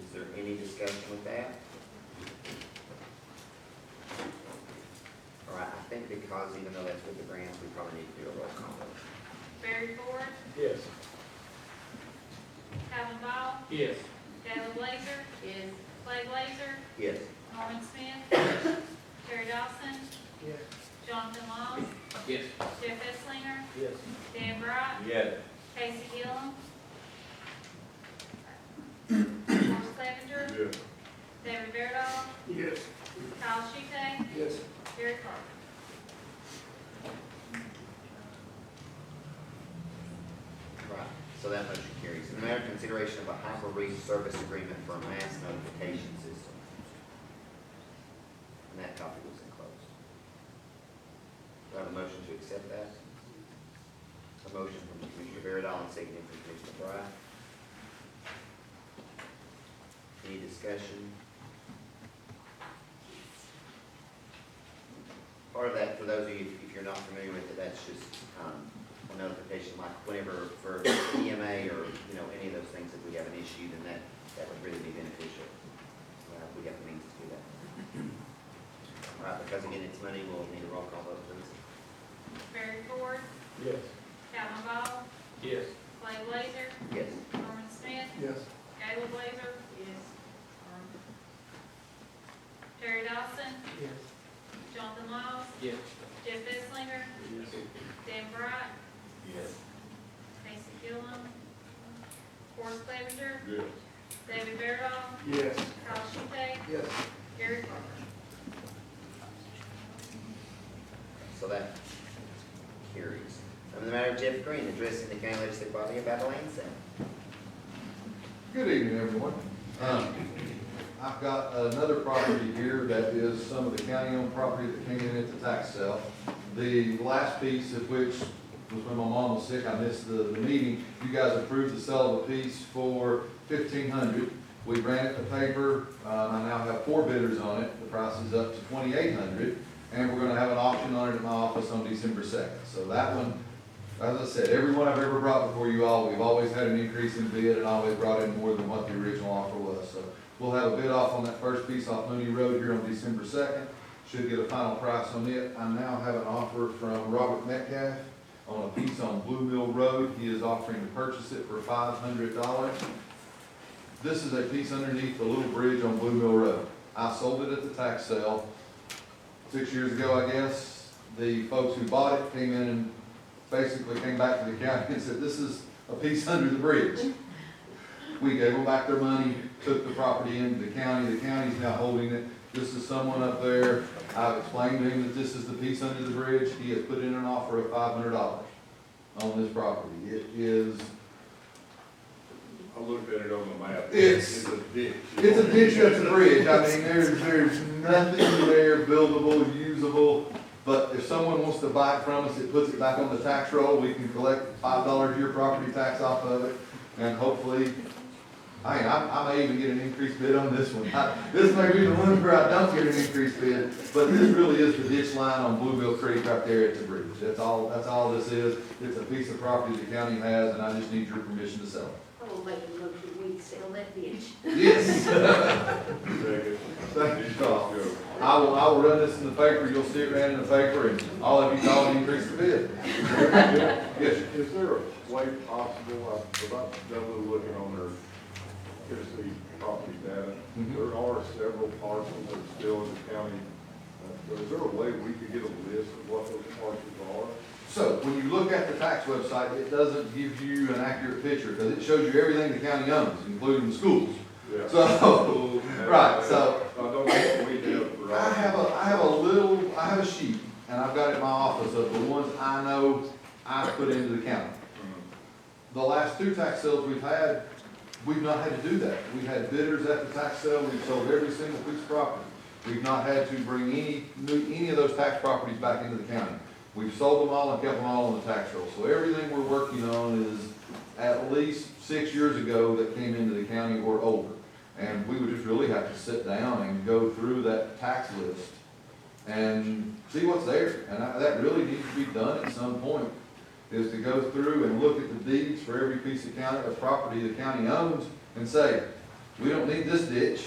Is there any discussion with that? All right, I think because even though that's with the grants, we probably need to do a roll call vote. Barry Ford, Yes. Calvin Ball, Yes. Gayla Blazer, Is, Clay Blazer, Yes. Norman Smith, Terry Dawson, Yes. Jonathan Laws, Yes. Jeff Esslinger, Yes. Dan Bright, Yes. Casey Gillum, Forrest Clevenger, Yes. David Beardall, Yes. Kyle Shutte, Yes. Gary Carter. Right, so that motion carries. In the matter of consideration of a hyper-reach service agreement for a mass notification system. And that copy was enclosed. Do I have a motion to accept that? A motion from Commissioner Beardall and seconded from Commissioner Bryant. Any discussion? Part of that, for those of you, if you're not familiar with it, that's just a notification, like whenever for EMA or, any of those things, if we have an issue, then that would really be beneficial. We have the means to do that. All right, because again, it's money, we'll need a roll call vote, please. Barry Ford, Yes. Calvin Ball, Yes. Clay Blazer, Yes. Norman Smith, Yes. Gayla Blazer, is, Terry Dawson, Yes. Jonathan Laws, Yes. Jeff Esslinger, Dan Bright, Yes. Casey Gillum, Forrest Clevenger, Yes. David Beardall, Yes. Kyle Shutte, Yes. Gary Carter. So that carries. In the matter of Jeff Green, addressing the county legislative body about a land sale. Good evening, everyone. I've got another property here that is some of the county-owned property that came in at the tax sale. The last piece of which was when my mom was sick, I missed the meeting. You guys approved the sale of a piece for $1,500. We ran it to paper. I now have 4 bidders on it. The price is up to $2,800, and we're gonna have an auction on it at my office on December 2nd. So that one, as I said, every one I've ever brought before you all, we've always had an increase in bid and always brought in more than what the original offer was. So we'll have a bid off on that first piece off Mooney Road here on December 2nd. Should get a final price on it. I now have an offer from Robert Metcalf on a piece on Blue Mill Road. He is offering to purchase it for $500. This is a piece underneath the little bridge on Blue Mill Road. I sold it at the tax sale 6 years ago, I guess. The folks who bought it came in and basically came back to the county and said, this is a piece under the bridge. We gave them back their money, took the property into the county's now holding it. This is someone up there, I've explained to him that this is the piece under the bridge, he has put in an offer of $500 on this property. It is, I looked at it on the map. It's a ditch. it's a ditch that's a bridge, I mean, there's nothing there buildable, usable, but if someone wants to buy it from us, it puts it back on the tax roll, we can collect $5 a year property tax off of it, and hopefully, I may even get an increased bid on this one. This may be the one where I don't get an increased bid, but this really is the ditch line on Bluebill Creek right there at the bridge. That's all this is. It's a piece of property the county has, and I just need your permission to sell it. I will make a motion, we sell that bitch. Yes. Second. Thank you, Carl. I will run this in the paper, you'll see it ran in the paper, and all of you call and increase the bid. Yes. Is there a way possible, without doubly looking on their Tennessee property data, Mhm. there are several parcels that are still in the county. Is there a way we could get a list of what those parcels are? So, when you look at the tax website, it doesn't give you an accurate picture, because it shows you everything the county owns, including the schools. Yeah. So, right, so, I don't know what we have for. I have a sheet, and I've got it in my office of the ones I know I put into the county. The last 2 tax sales we've had, we've not had to do that. We've had bidders at the tax sale, we've sold every single piece of property. We've not had to bring any of those tax properties back into the county. We've sold them all and kept them all on the tax roll. So everything we're working on is at least 6 years ago that came into the county or older. And we would just really have to sit down and go through that tax list and see what's there. And that really needs to be done at some point, is to go through and look at the deeds for every piece of property the county owns and say, we don't need this ditch,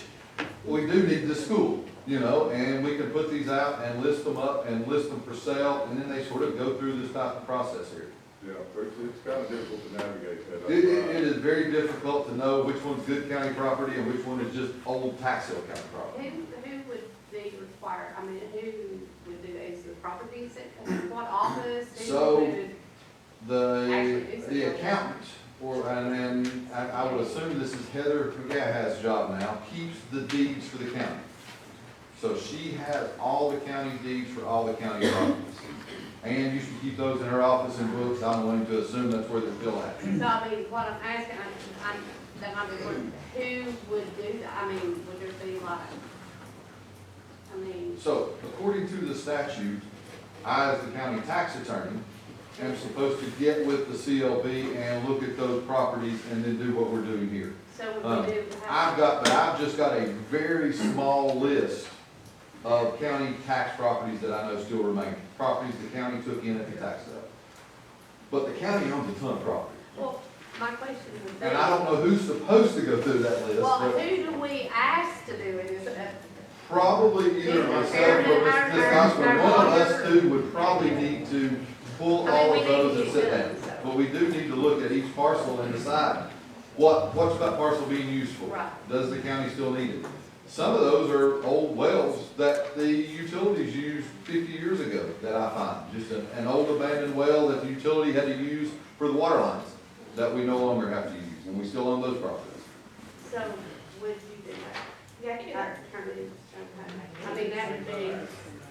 we do need this school, and we can put these out and list them up and list them for sale, and then they sort of go through this type of process here. Yeah, it's kind of difficult to navigate that. It is very difficult to know which one's good county property and which one is just old tax sale county property. Who would be required, I mean, who would do, is the property, what office? Who So, would actually do The something? accountant, and I would assume this is Heather McGahaz's job now, keeps the deeds for the county. So she has all the county deeds for all the county properties. And you should keep those in her office and books. I'm willing to assume that's where they're still at. So, I mean, what I'm asking, that might be, who would do that? I mean, would there be like, So, according to the statute, I, as the county tax attorney, am supposed to get with the CLB and look at those properties and then do what we're doing here. so would we do? I've just got a very small list of county tax properties that I know still remain, properties the county took in at the tax sale. But the county owns a ton of property. Well, my question would be. And I don't know who's supposed to go through that list, Well, but who do we ask to do it? Is it, probably either myself or Ms. Osborne, one of us two would probably need to pull all of those and sit down. But we do need to look at each parcel and decide, what's that parcel being used for? Right. Does the county still need it? Some of those are old wells that the utilities used 50 years ago that I find. Just an old abandoned well that the utility had to use for the water lines that we no longer have to use, and we still own those properties. so would you do that? Yeah, I mean, that would be,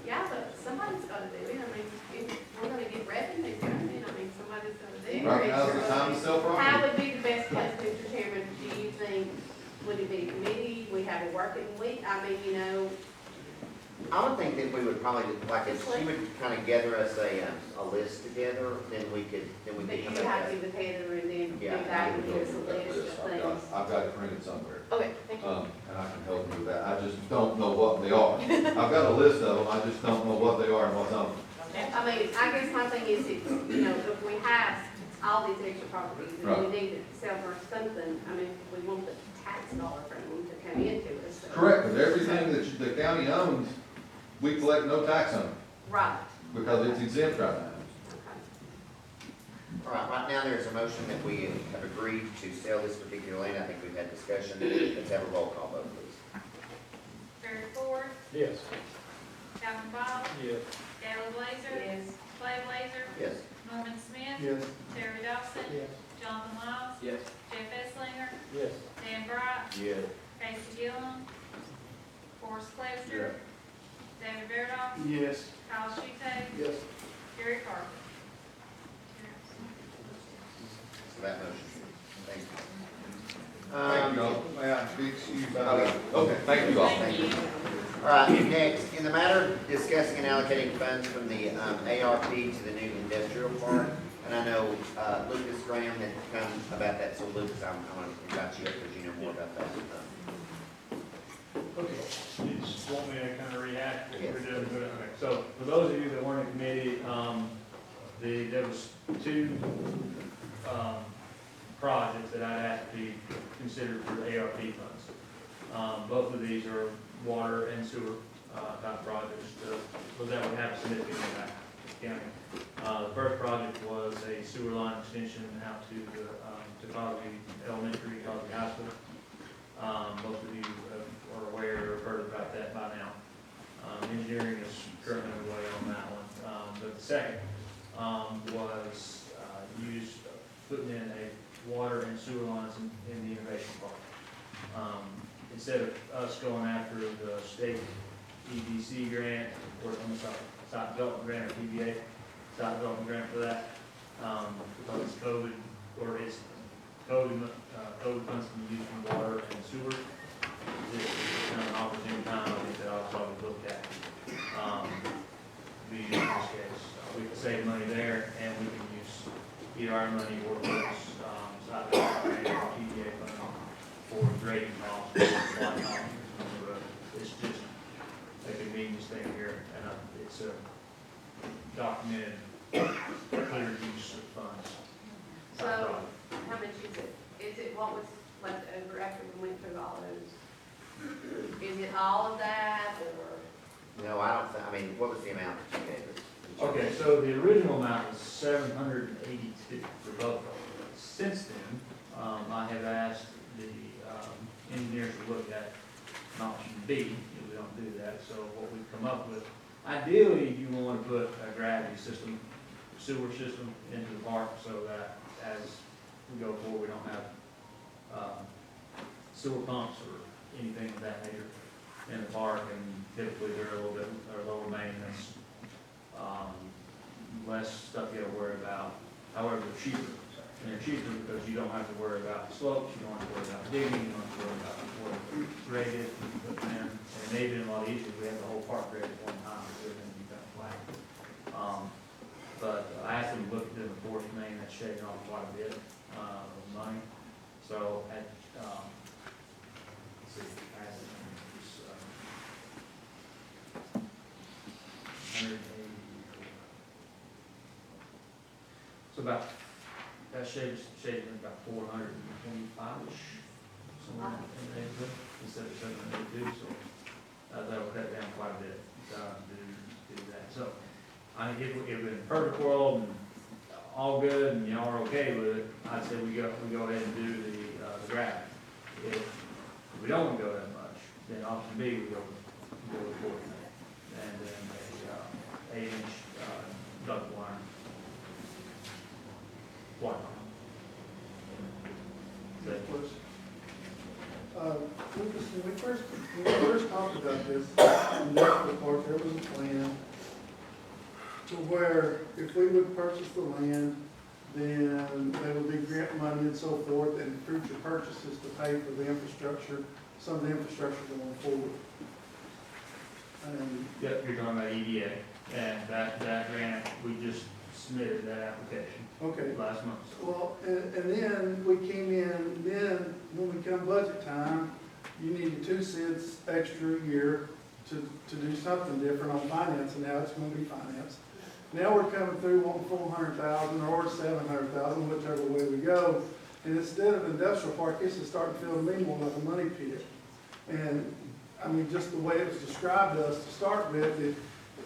yeah, but somebody's gotta do it. I mean, if we're gonna get revenue coming in, I mean, somebody's gotta do it. Right now's the time to sell property. How would be the best place, Mr. Chairman, do you think? Would it be a committee? We have a working week? I mean, I would think that we would probably, like, if she would kind of gather us a list together, then we could but come you up have with to give the Heather and then do Yeah, that I and can give us help a you with that list list. of things. I've got it printed somewhere. Okay, thank you. And I can help you with that. I just don't know what they are. I've got a list of them, I just don't know what they are and what's on them. I mean, I guess my thing is, if we have all these extra properties and we need to sell for something, I mean, we want the tax dollar from them to come into us. So. Correct, because everything that the county owns, we collect no tax on, Right. because it's exempt right now. All right now there's a motion that we have agreed to sell this particular land. I think we've had discussion. Let's have a roll call vote, please. Barry Ford, Yes. Calvin Bob, Yes. Gayla Blazer. Yes. Clay Blazer. Yes. Norman Smith. Yes. Terry Dawson. Yes. Jonathan Miles, Yes. Jeff Esslinger, Yes. Dan Bright, Yes. Casey Gillum, Forrest Clester, David Virdal, Yes. Kyle Schulte, Yes. Gary Carter. So that motion, thank you. Thank you all. May I speak to you about Okay. that? Okay, thank you all. Thank you. All right, next, in the matter of discussing and allocating funds from the ARP to the new industrial park, and I know Lucas Graham had come about that, so Lucas, I'm going to invite you up because you know more about that. Okay, you just want me to kind of react to what Yes. we're doing? Okay, so for those of you that weren't in committee, there was two, projects that I'd asked to be considered for the ARP funds. Both of these are water and sewer, type projects, so that would have a significant impact on the county. The first project was a sewer line extension out to the, Cocke Elementary, Cocke High School. Most of you are aware or heard about that by now. Engineering is currently underway on that one. But the second, was, putting in a water and sewer lines in the innovation park. Instead of us going after the state EDC grant, or I'm sorry, site development grant or PBA, site development grant for that, because it's COVID, or it's COVID, COVID funds can be used for water and sewer. This is kind of an opportune time, I think, that I'll probably look at. We, in this case, we can save money there, and we can use either our money or those, site development grant or PBA funding for grading costs, or flight costs. It's just a convenience thing here, and it's a documented, clear use of funds. So, how much is it? Is it what was left over after we went through all those? Is it all of that, or? No, I don't, I mean, what was the amount that you gave us? Okay, so the original amount was $782 for both of them. Since then, I have asked the engineers to look at an option B, if we don't do that. So what we've come up with, ideally, you want to put a gravity system, sewer system into the park so that as we go forward, we don't have sewer pumps or anything of that nature in the park, and typically they're a little bit, or lower maintenance, less stuff you gotta worry about. However, they're cheaper. And they're cheaper because you don't have to worry about slopes, you don't have to worry about digging, you don't have to worry about what graded, and it made it a lot easier. We had the whole park graded one time, so it didn't be kind of flat. But I asked them to look at the fourth main, that's shaving off quite a bit of money. So at, let's see, I asked them, it's 180. So about, that shaves about 425-ish, somewhere in the neighborhood, instead of 782, so that'll cut down quite a bit to do that. So, I think if in a perfect world, and all good, and y'all are okay with it, I'd say we go ahead and do the gravity. If we don't want to go that much, then option B, we go with 40, and then a 8-inch duct line. What? Lucas, when we first talked about this, in the report, there was a plan to where if we would purchase the land, then there would be grant money and so forth, and future purchases to pay for the infrastructure, some of the infrastructure going forward. And Yep, you're talking about EDA, and that grant, we just submitted that application okay. last month. Well, and then we came in, then when we come budget time, you needed 2 cents extra a year to do something different on finance, and now it's gonna be financed. Now we're coming through wanting 400,000 or 700,000, whichever way we go. And instead of industrial park, this is starting to feel to me more like a money pit. And I mean, just the way it was described to us to start with,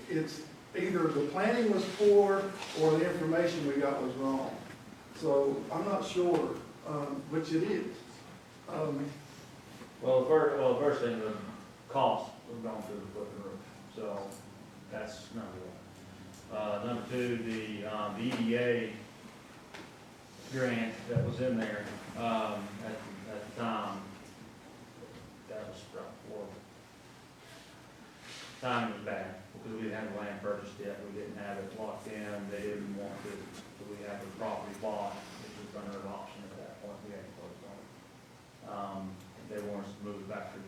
it's either the planning was poor or the information we got was wrong. So I'm not sure which it is. Well, the first thing, the cost of going through the flipping roof, so that's number one. Number two, the EDA grant that was in there, at the time. That was rough for, time was bad, because we didn't have the land purchased yet, we didn't have it locked in, they didn't want to, so we had the property bought, which was under an option at that point, we had to close on it. They wanted us to move it back to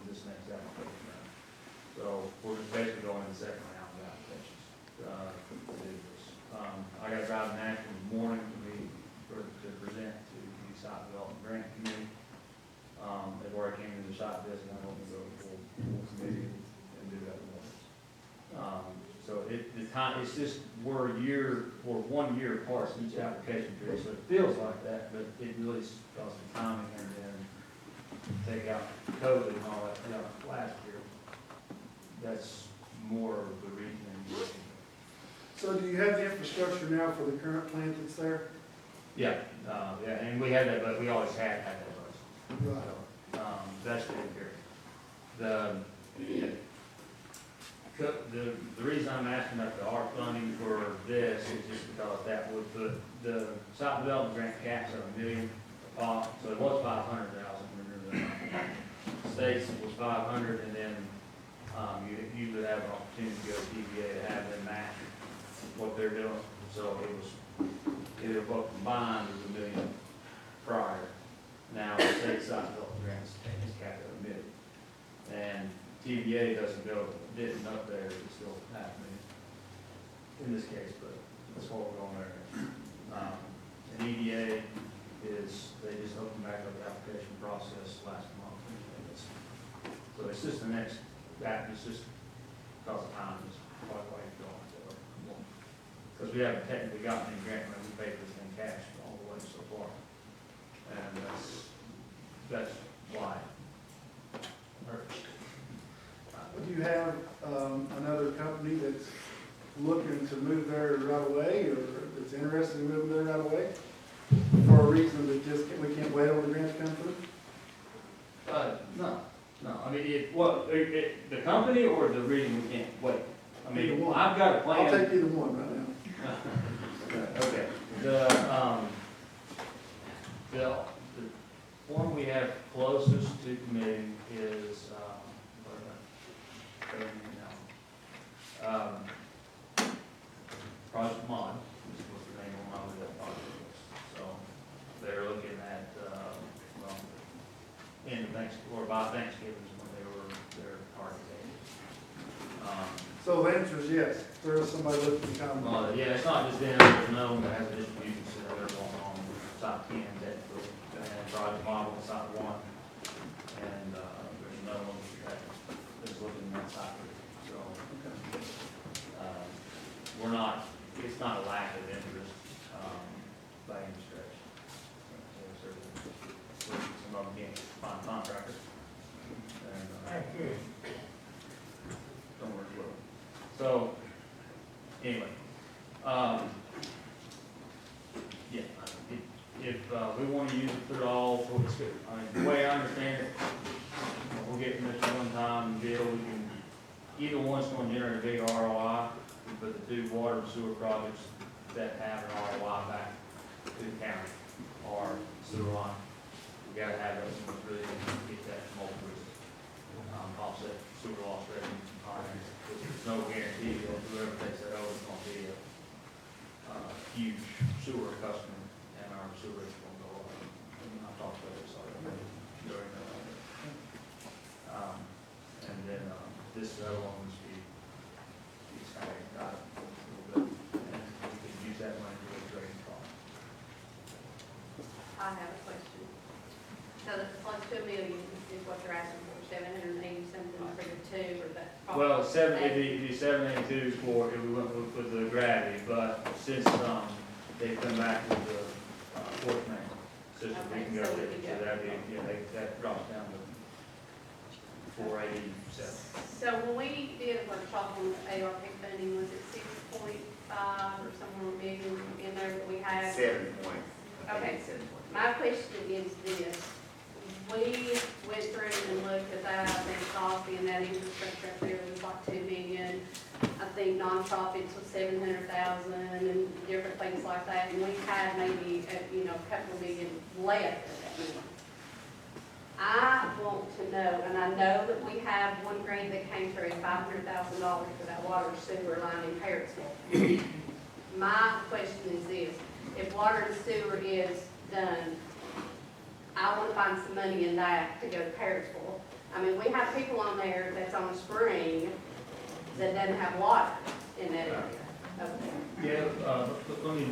this next application round. So we're just basically going to the second round of applications, to do this. I got to drive to Nashville in the morning to present to the site development grant committee. They've already came to the site visit, I'm hoping to go to the full committee and do that one. So the time, it's just, we're 1 year apart in each application period, so it feels like that, but it really is because of the timing and then take out COVID and all that, last year. That's more of the reason. So do you have the infrastructure now for the current plant that's there? Yeah, and we had that, but we always had that. Right. That's the period. The reason I'm asking about the ARP funding for this is just because that would put the site development grant caps at $1 million pot, so it was 500,000. The states was 500, and then you would have an opportunity to go to TVA to have them match what they're doing. So it was both combined was $1 million prior. Now the state site development grants is capped at $1 million, and TVA didn't up there, it's still happening in this case, but that's what we're going there. And EDA they just opened back up the application process last month. So it's just the next, it's just because of time, it's quite why it's going. Because we haven't technically gotten any grant money, we paid this in cash all the way so far. And that's why. Do you have another company that's looking to move there right away, or that's interested in moving there right away? For a reason that we can't wait on the grant to come through? No. I mean, the company or the reason we can't wait? I mean, Either one. I've got a plan. I'll take either one right now. Okay. The one we have closest to committing is, Project Mod, which was the name of that project was. So they're looking at, by Thanksgiving is when their target date. So the answer is yes, there is somebody looking to come. Yeah, it's not just them, there's another one that has a distribution center there going on site 10 technically, and Project Model site 1. And there's another one that's looking at site 3. So it's not a lack of interest by any stretch. Some of them can't find contractors. And, don't work well. So, anyway, if we want to use it for it all, the way I understand it, we'll get from this one-time deal, either one's going to generate a big ROI, but the two water and sewer projects that have an ROI back to the county or sewer line, we got to have those ones really get that multiple offset sewer loss revenue. There's no guarantee that whoever takes that over is going to be a huge sewer customer, and our sewer is going to go up. I've talked about this already during and then this other one was he's kind of got it a little bit, and we could use that money to go trading cost. I have a question. So the close to $1 million is what you're asking for, 780 something for the two, or that? Well, the 782 for if we went with the gravity, but since they come back with the fourth main system, we can go so there. we can So go. that'd be, that drops down to 487. So when we did a workshop on ARP funding, was it 6.5 or somewhere million in there that we had? 7 points. Okay, so my question is this, We went through and looked at that, I think Cocke and that infrastructure up there was like 2 million. I think nonprofits was 700,000 and different things like that, and we had maybe, a couple of million left of that money. I want to know, and I know that we have one grant that came through, $500,000 for that water sewer line in Harrisville. My question is this, if water and sewer is done, I want to find some money in that to go to Harrisville. I mean, we have people on there that's on a spring that doesn't have water in that area over there. Yeah, let me,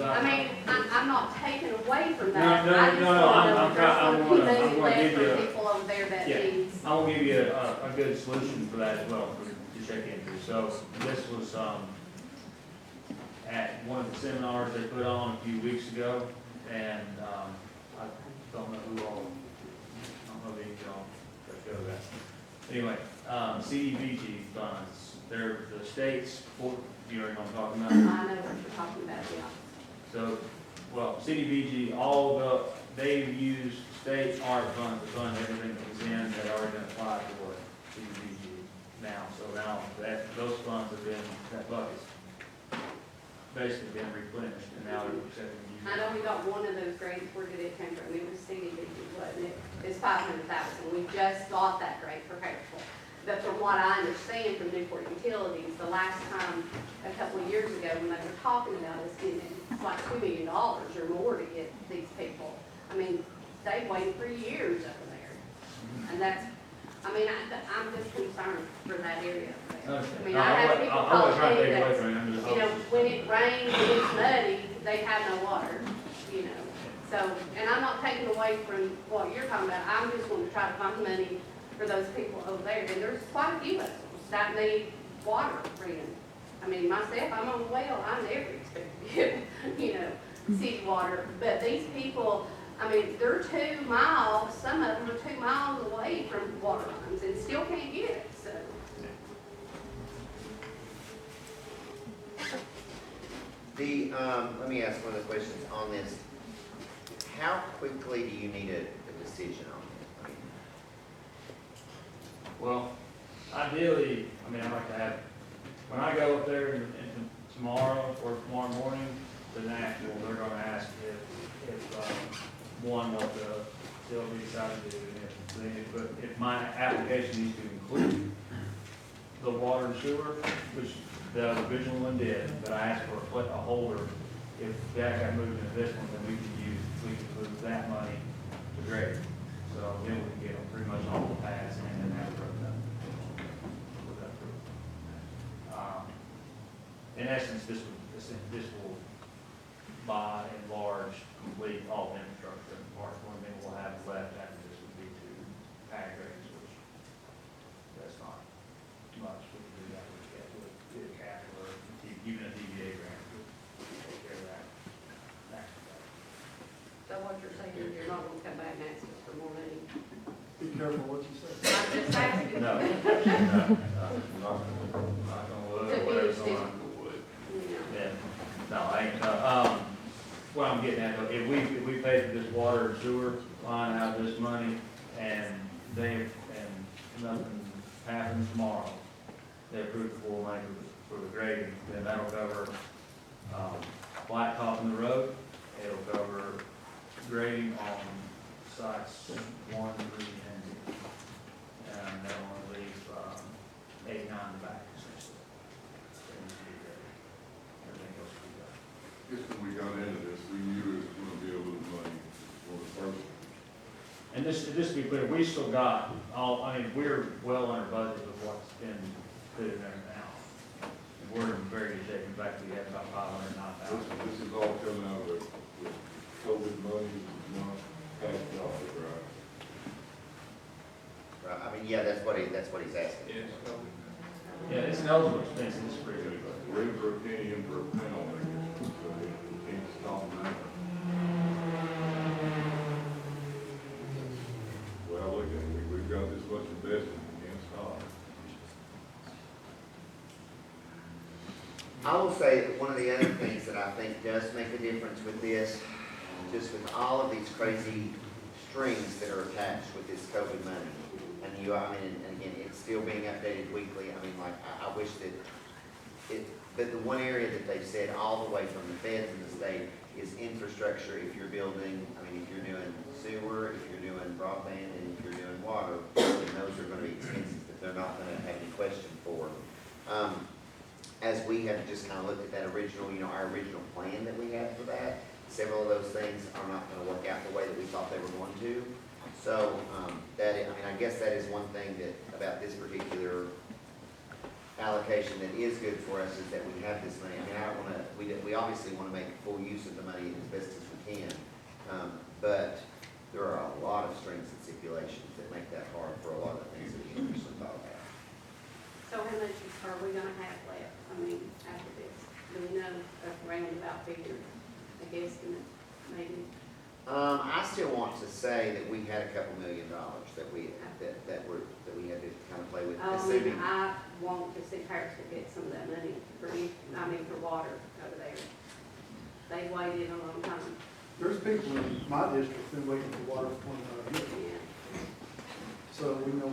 I mean, I'm not taking away from that. No, I just no, want to know I'm if there's trying- going to be I'm money gonna left give you for a- people over there that yeah. needs. I will give you a good solution for that as well, to check into. So this was, at one of the seminars they put on a few weeks ago, and, I don't know who all, I don't know if you all go to that. Anyway, CDBG funds, they're the state's, you know what I'm talking about? I know what you're talking about, yeah. So, well, CDBG, they've used state art funds to fund everything that was in that already been applied for CDBG now. So now those funds have been, that bucket's basically been replenished, and now they're accepting use. I know we got one of those grants, where did it come from? It was CDBG, wasn't it? It's 500,000. We just got that grant for Harrisville. But from what I understand from Newport Utilities, the last time, a couple of years ago, when they were talking about us getting like $2 million or more to get these people, I mean, they waited for years over there. And that's, I mean, I'm just concerned for that area. I mean, I have people call me that, when it rains and it's muddy, they have no water, So, and I'm not taking away from what you're talking about. I'm just going to try to find money for those people over there. And there's quite a few of them that need water ran. I mean, myself, I'm on the well, I never expect to get, city water. But these people, I mean, they're 2 miles, some of them are 2 miles away from water lines and still can't get it, so. Let me ask one of the questions on this. How quickly do you need a decision on it? Well, ideally, I'd like to have, when I go up there tomorrow or tomorrow morning, the national, they're gonna ask if one, what the CLB decided to do, and if my application needs to include the water and sewer, which the original one did, but I asked for a holder. If that got moved into this one, then we can move that money to grade. So then we can get them pretty much all the paths and then have it broken up. In essence, this will by and large complete all the infrastructure in the park. One thing we'll have left after this would be to pad grades, which that's not much. We can do that with capital or even a DBA grant would take care of that. So what you're saying is you're not gonna come back and ask us for more money? Be careful what you say. I'm just asking. No, not gonna look, whatever's going on. Yeah, no, I ain't, what I'm getting at, if we pay for this water and sewer line out of this money, and nothing happens tomorrow, they approve the full money for the grading, then that'll cover, blacktop in the road, it'll cover grading on sites 1, 3, and 2. And that'll only leave, 8, 9 in the back, essentially. Everything else will be done. Just when we got into this, we knew it was gonna be a little money for the first. And just to be clear, we still got we're well under budget with what's been put in there now. And we're in very good shape. In fact, we have about 509,000. This is all coming out of the COVID money, not passed off, right? Right, yeah, that's what he's asking. Yes. Yeah, it's an eligible expense. It's pretty good. We're in for a penny, in for a pound, I guess, so we can't stop that. Well, look, we've got this much investment, we can't stop. I will say that one of the other things that I think does make a difference with this, just with all of these crazy strings that are attached with this COVID money. And you, I mean, and again, it's still being updated weekly. I mean, like, I wish that but the one area that they've said all the way from the feds and the state is infrastructure. If you're building, I mean, if you're doing sewer, if you're doing broadband, and if you're doing water, then those are gonna be expenses that they're not gonna have any question for. As we have just kind of looked at that original, our original plan that we had for that, several of those things are not gonna work out the way that we thought they were going to. So, I guess that is one thing that, about this particular allocation that is good for us, is that we have this money. I mean, I don't wanna, we obviously wanna make full use of the money as best as we can. But there are a lot of strings and stipulations that make that hard for a lot of the things that we initially thought about. So how much are we gonna have left, I mean, after this? Do we know a roundabout figure, a guesstimate, maybe? I still want to say that we had a couple $1 million that we had to kind of play with. Assuming, I want to see Harrisville get some of that money for water over there. They waited a long time. There's people in my district been waiting for water for 25 years. Yeah. So,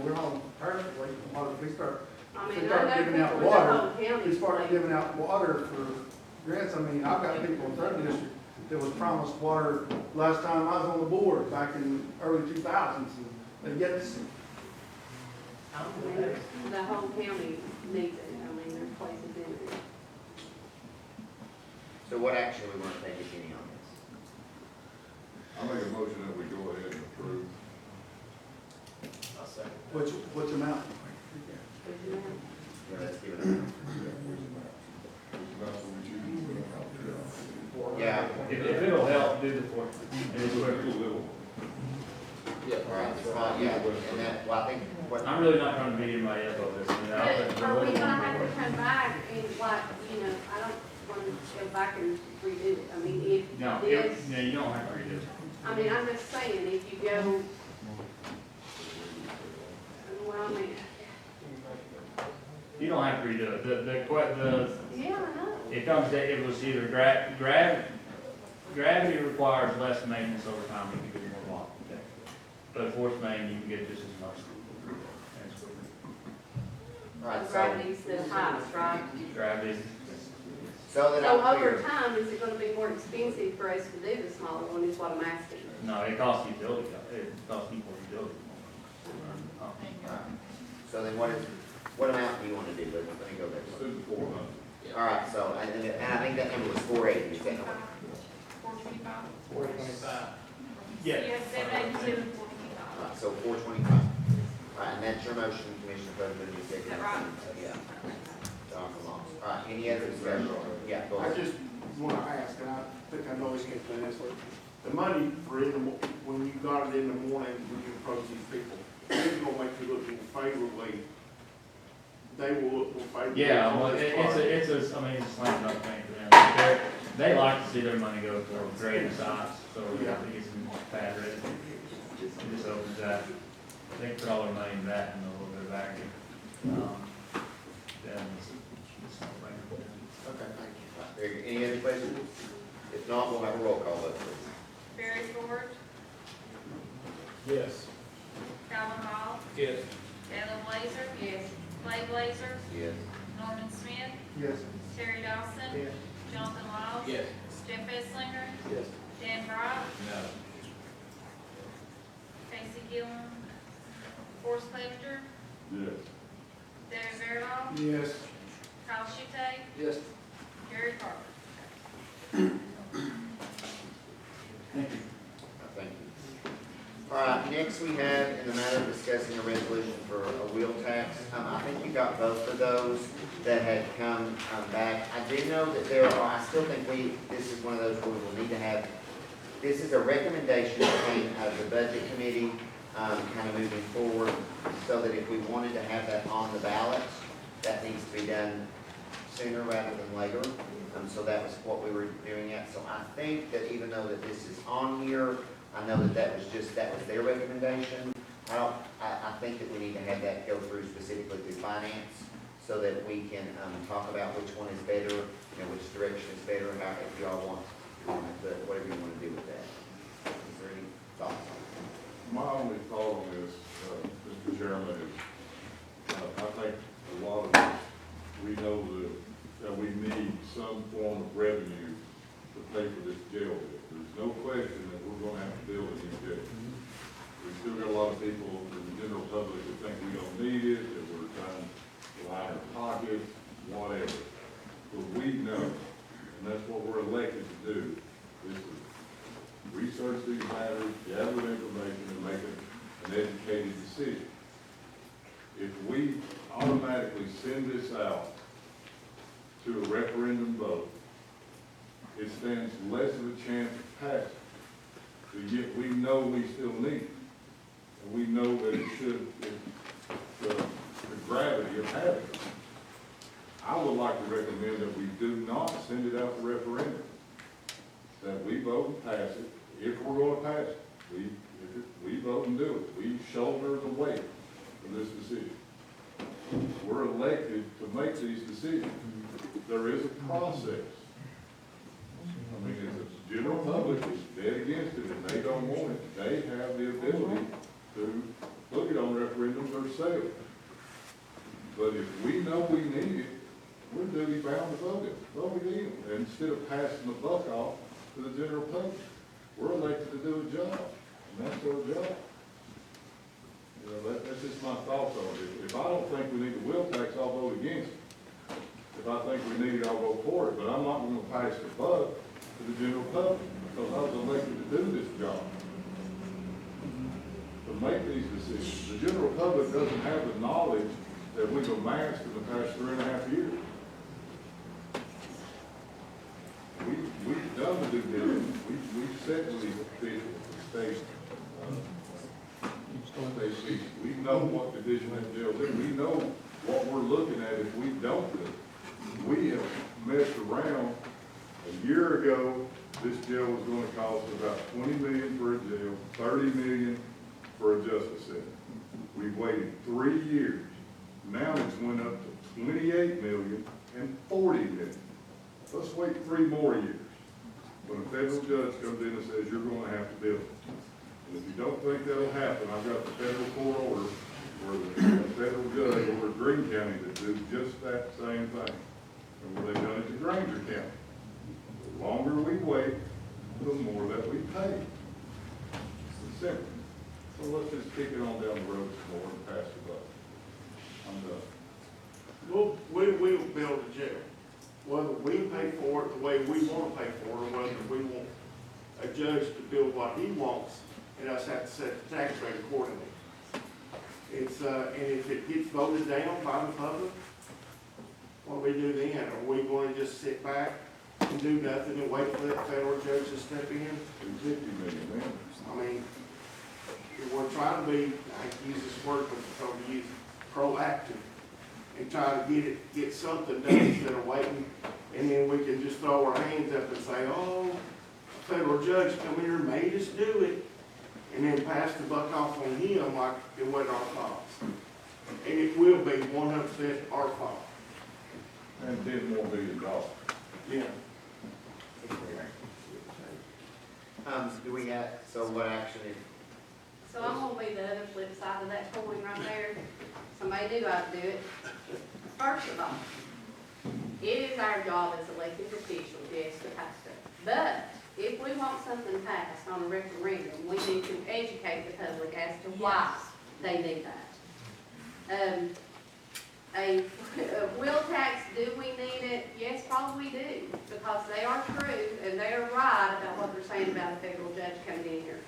we're all tired of waiting for water. If we start I They mean, start I know giving out people in the water. whole county. We started giving out water for grants. I mean, I've got people in third district that was promised water last time I was on the board back in early 2000s, and they get this. I mean, the whole county needs it. I mean, there's places in it. so what action we want to take, if any, on this? I make a motion that we go ahead and approve. Which amount? Would you know? Let's give it a, That's what we choose. yeah. If it'll help, do the fourth. It's a little. All right, it's fine, yeah, and that, well, I think, what, I'm really not trying to beat anybody up over this. I mean, I think But are we we're gonna looking have for to come back and like, I don't want to go back and redo it. I mean, if No, this, no, you don't have to redo it. I mean, I'm just saying, if you go, well, I mean, You don't have to redo it. yeah, I know. It comes, it was either gravity requires less maintenance over time, you can get more water. But force main, you can get just as much. That's what all right, so, Gravity's the highest, right? Gravity. so that So I'm over clear. time, is it gonna be more expensive for us to do the smaller one, is what I'm asking? No, it costs utility, it costs people utility. All right. So then what amount do you want to do? Let me go there. Let's do the 400. All right, so, and I think that number was 480, is that not? 425. 425. You have 782 and 425. All right, so 425. All right, and that's your motion, Commissioner President, you said. Is that right? Yeah. Dr. Moss. All right, any other discussion? Yeah, go I ahead. just want to ask, and I think I know this came from this, the money for when you got it in the morning, when you approach these people, it's gonna make you look more favorably. They will look more favorably. Yeah, on well, this it's project. a slam dunk thing for them. They like to see their money go for greater size, so we have to get some pad ready. It just opens that, they put all their money in that and a little bit of aggregate. Then it's not like. Okay, thank you. All right, very good. Any other questions? If not, we'll have a roll call vote, please. Barry Ford, Yes. Calvin Ball, Yes. Ellen Blazer. Yes. Clay Blazer, Yes. Norman Smith, Yes. Terry Dawson. Yes. Jonathan Lyles. Yes. Jeff Esslinger, Yes. Dan Bright, No. Casey Gillen, Forrest Clevenger, Yes. David Fairwell, Yes. Kyle Schutte, Yes. Gary Carter. Thank you. Thank you. All right, next we have, in the matter of discussing a resolution for a wheel tax, I think you got both of those that had come back. I do know that there are, I still think this is one of those where we will need to have, this is a recommendation that came out of the budget committee, kind of moving forward, so that if we wanted to have that on the ballot, that needs to be done sooner rather than later. So that was what we were doing at. So I think that even though that this is on here, I know that that was their recommendation. I think that we need to have that go through specifically through finance, so that we can, talk about which one is better, which direction is better, how, if y'all want, whatever you want to do with that. Is there any thoughts on My only thought on this, Mr. Chairman, is, I think a lot of us, we know that we need some form of revenue to pay for this jail bill. There's no question that we're gonna have to build a new jail. We've still got a lot of people in the general public that think we don't need it, that we're trying to line our pockets, whatever. But we know, and that's what we're elected to do, is to research these matters, gather information, and make an educated decision. If we automatically send this out to a referendum vote, it stands less of a chance of passing. But yet we know we still need it. And we know that it should, the gravity of having it. I would like to recommend that we do not send it out to referendum. That we vote and pass it, if we're gonna pass it. We vote and do it. We shoulder the weight of this decision. We're elected to make these decisions. There is a process. I mean, if the general public is dead against it and they don't want it, they have the ability to look it on referendums themselves. But if we know we need it, we're duty bound to vote it in. And instead of passing the buck off to the general public, we're elected to do a job, and that's our job. You know, that's just my thoughts on it. If I don't think we need the wheel tax, I'll vote against it. If I think we need it, I'll vote for it, but I'm not gonna pass the buck to the general public, because I was elected to do this job. To make these decisions. The general public doesn't have the knowledge that we've amassed in the past 3.5 years. We've done the due diligence. We've set with these officials, state fees. We know what division that jail's in. We know what we're looking at if we don't do it. We have messed around. A year ago, this jail was gonna cost about $20 million for a jail, $30 million for a justice center. We've waited 3 years. Now it's went up to $28 million and $40 million. Let's wait 3 more years. When a federal judge comes in and says, you're gonna have to build it. And if you don't think that'll happen, I've got the federal court order where the federal judge ordered Greene County to do just that same thing. And where they've done it to Granger County. The longer we wait, the more that we pay. It's simple. So let's just kick it on down the road some more and pass the buck. I'm done. Well, we will build a jail. Whether we pay for it the way we want to pay for it, or whether we want a judge to build what he wants, and us have to set the tax rate accordingly. It's, and if it gets voted down by the public, what do we do then? Are we going to just sit back and do nothing and wait for that federal judge to step in? $50 million, man. I mean, we're trying to be, I hate to use this word, but we're trying to use proactive and try to get something done instead of waiting. And then we can just throw our hands up and say, oh, a federal judge come here and made us do it. And then pass the buck off on him like it wasn't our fault. And it will be 100% our fault. And $10 more billion. Yeah. Do we have, so what action is? So I'm gonna be the other flip side of that coin right there. Somebody do have to do it. First of all, it is our job as elected officials, yes, to pass it. But if we want something passed on a referendum, we need to educate the public as to why they need that. A wheel tax, do we need it? Yes, probably we do, because they are true and they are right about what they're saying about a federal judge coming in here.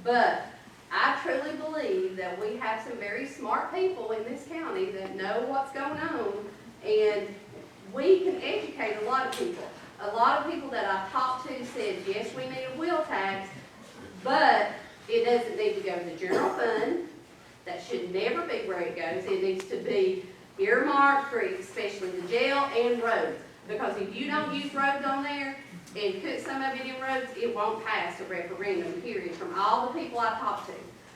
But I truly believe that we have some very smart people in this county that know what's going on, and we can educate a lot of people. A lot of people that I've talked to said, yes, we need a wheel tax, but it doesn't need to go to the general fund. That should never be where it goes. It needs to be earmarked for especially the jail and roads. Because if you don't use roads on there and put some of it in roads, it won't pass a referendum, period, from all the people I talked to.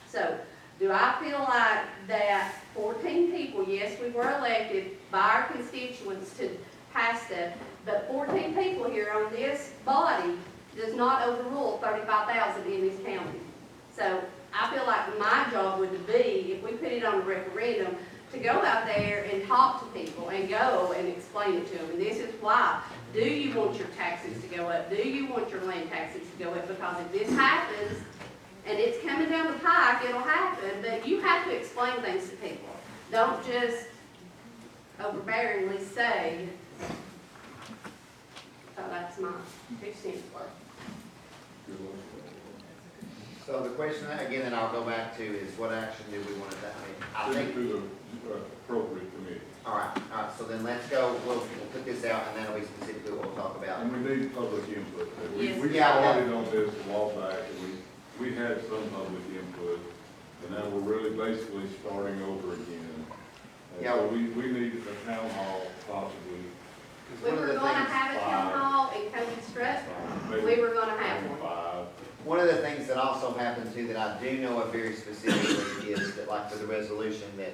So, do I feel like that 14 people, yes, we were elected by our constituents to pass stuff, but 14 people here on this body does not overrule 35,000 in this county. So, I feel like my job would be, if we put it on a referendum, to go out there and talk to people and go and explain it to them. And this is why. Do you want your taxes to go up? Do you want your land taxes to go up? Because if this happens, and it's coming down the pike, it'll happen, but you have to explain things to people. Don't just overbearingly say, so that's my 2 cents worth. So the question, again, that I'll go back to is what action do we want to take? I Send it think, to the appropriate committee. all right, so then let's go, we'll put this out and then it'll be specifically what we'll talk about. And we need public input. Yes. We Yeah. started on this a while back, and we had some public input, and now we're really basically starting over again. And Yeah. so we need a town hall possibly. We were gonna have a town hall in Cocke Strut. We were gonna have one. 5. One of the things that also happened too, that I do know of very specifically, is that like for the resolution that,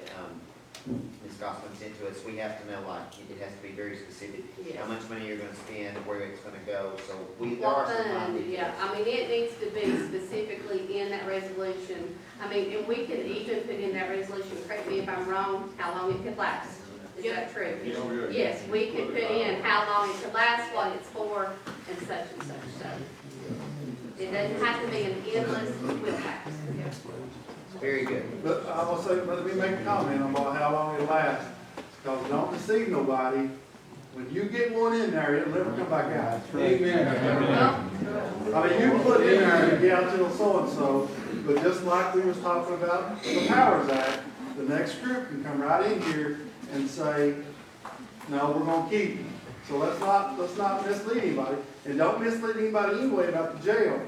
Ms. Gossman sent to us, we have to know, like, it has to be very specific. Yes. How much money you're gonna spend, where it's gonna go, so there What are some time fund, details. yeah, I mean, it needs to be specifically in that resolution. I mean, and we can even put in that resolution, correct me if I'm wrong, how long it could last. Is that true? Yes, we could put in how long it could last, what it's for, and such, so. It doesn't have to be an endless wheel tax. Very good. But I will say, let me make a comment about how long it lasts, because don't deceive nobody. When you get one in there, it'll never come back out. Amen. I mean, you can put in there, yeah, till so-and-so, but just like we was talking about the Powers Act, the next group can come right in here and say, no, we're gonna keep you. So let's not mislead anybody, and don't mislead anybody anyway about the jail.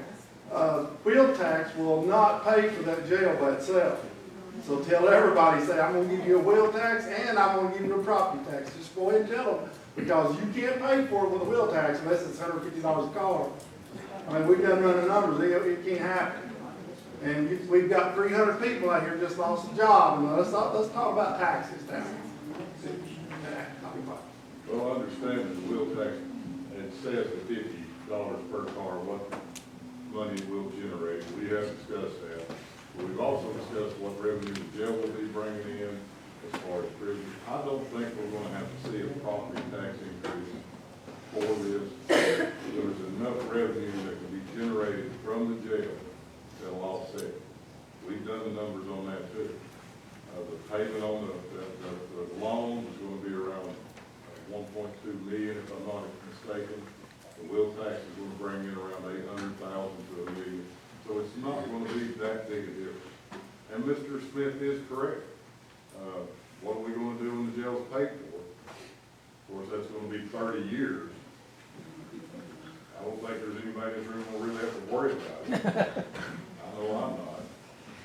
Wheel tax will not pay for that jail by itself. So tell everybody, say, I'm gonna give you a wheel tax and I'm gonna give you a property tax. Just go ahead and tell them, because you can't pay for it with a wheel tax unless it's $150 a car. I mean, we've done running numbers, it can't happen. And we've got 300 people out here just lost a job, and let's talk about taxes now. Well, I understand that the wheel tax, it says at $50 per car, what money it will generate. We have discussed that. But we've also discussed what revenue the jail will be bringing in as far as prison. I don't think we're gonna have to see a property tax increase for this. There's enough revenue that can be generated from the jail that'll offset. We've done the numbers on that too. The payment on the loan is gonna be around 1.2 million, if I'm not mistaken. The wheel tax is gonna bring in around 800,000 to $1 million. So it's not gonna be that big a difference. And Mr. Smith is correct. What are we gonna do when the jail's paid for? Of course, that's gonna be 30 years. I don't think there's anybody in this room who really have to worry about it. I know I'm not.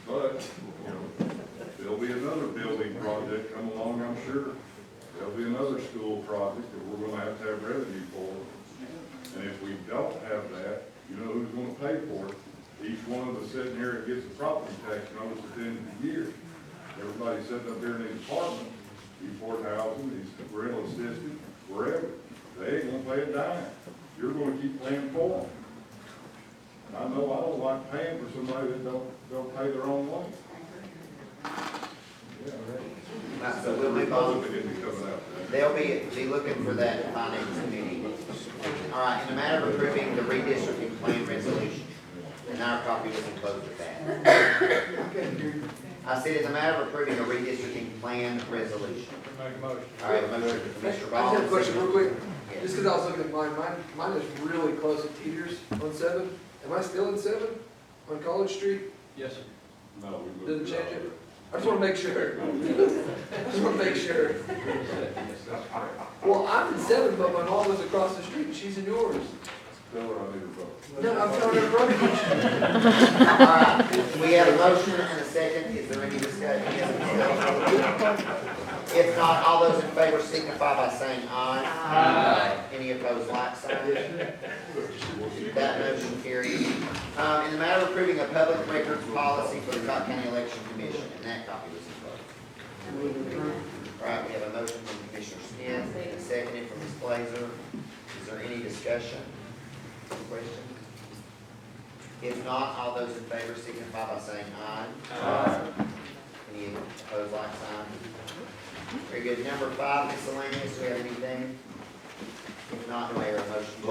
But, you know, there'll be another building project come along, I'm sure. There'll be another school project that we're gonna have revenue for. And if we don't have that, you know who's gonna pay for it? Each one of us sitting here that gets a property tax notice at the end of the year. Everybody sitting up there in these apartments, these affordable housing, these rental assistance, wherever, they ain't gonna pay a dime. You're gonna keep paying for them. I know I don't like paying for somebody that don't pay their own way. Yeah. So we'll move on. Public isn't coming out there. They'll be looking for that finance committee. All right, in the matter of approving the redistricting plan resolution, and our copy was enclosed with that. I said, in the matter of approving a redistricting plan resolution. Make a motion. All right, a motion from Mr. I just have a Ball. question real quick. Yes. Just because I was looking at mine is really close to Teeters on 7. Am I still in 7 on College Street? Yes, sir. No, we moved Doesn't it change out. it? I just want to make sure. I just want to make sure. Well, I'm in 7, but my mom lives across the street and she's in yours. Tell her I need her vote. No, I'm telling her brother. All right, we have a motion and a second. Is there any discussion? If not, all those in favor signify by saying aye. Aye. Any opposed, like sign. That motion carries. In the matter of approving a public records policy for the Cocke County Election Commission, and that copy was enclosed. All right, we have a motion from Commissioner Smith, and a second from Ms. Blazer. Is there any discussion? Question? If not, all those in favor signify by saying aye. Any opposed, like sign? Very good. Number 5, miscellaneous, do we have anything? If not, do I hear a motion to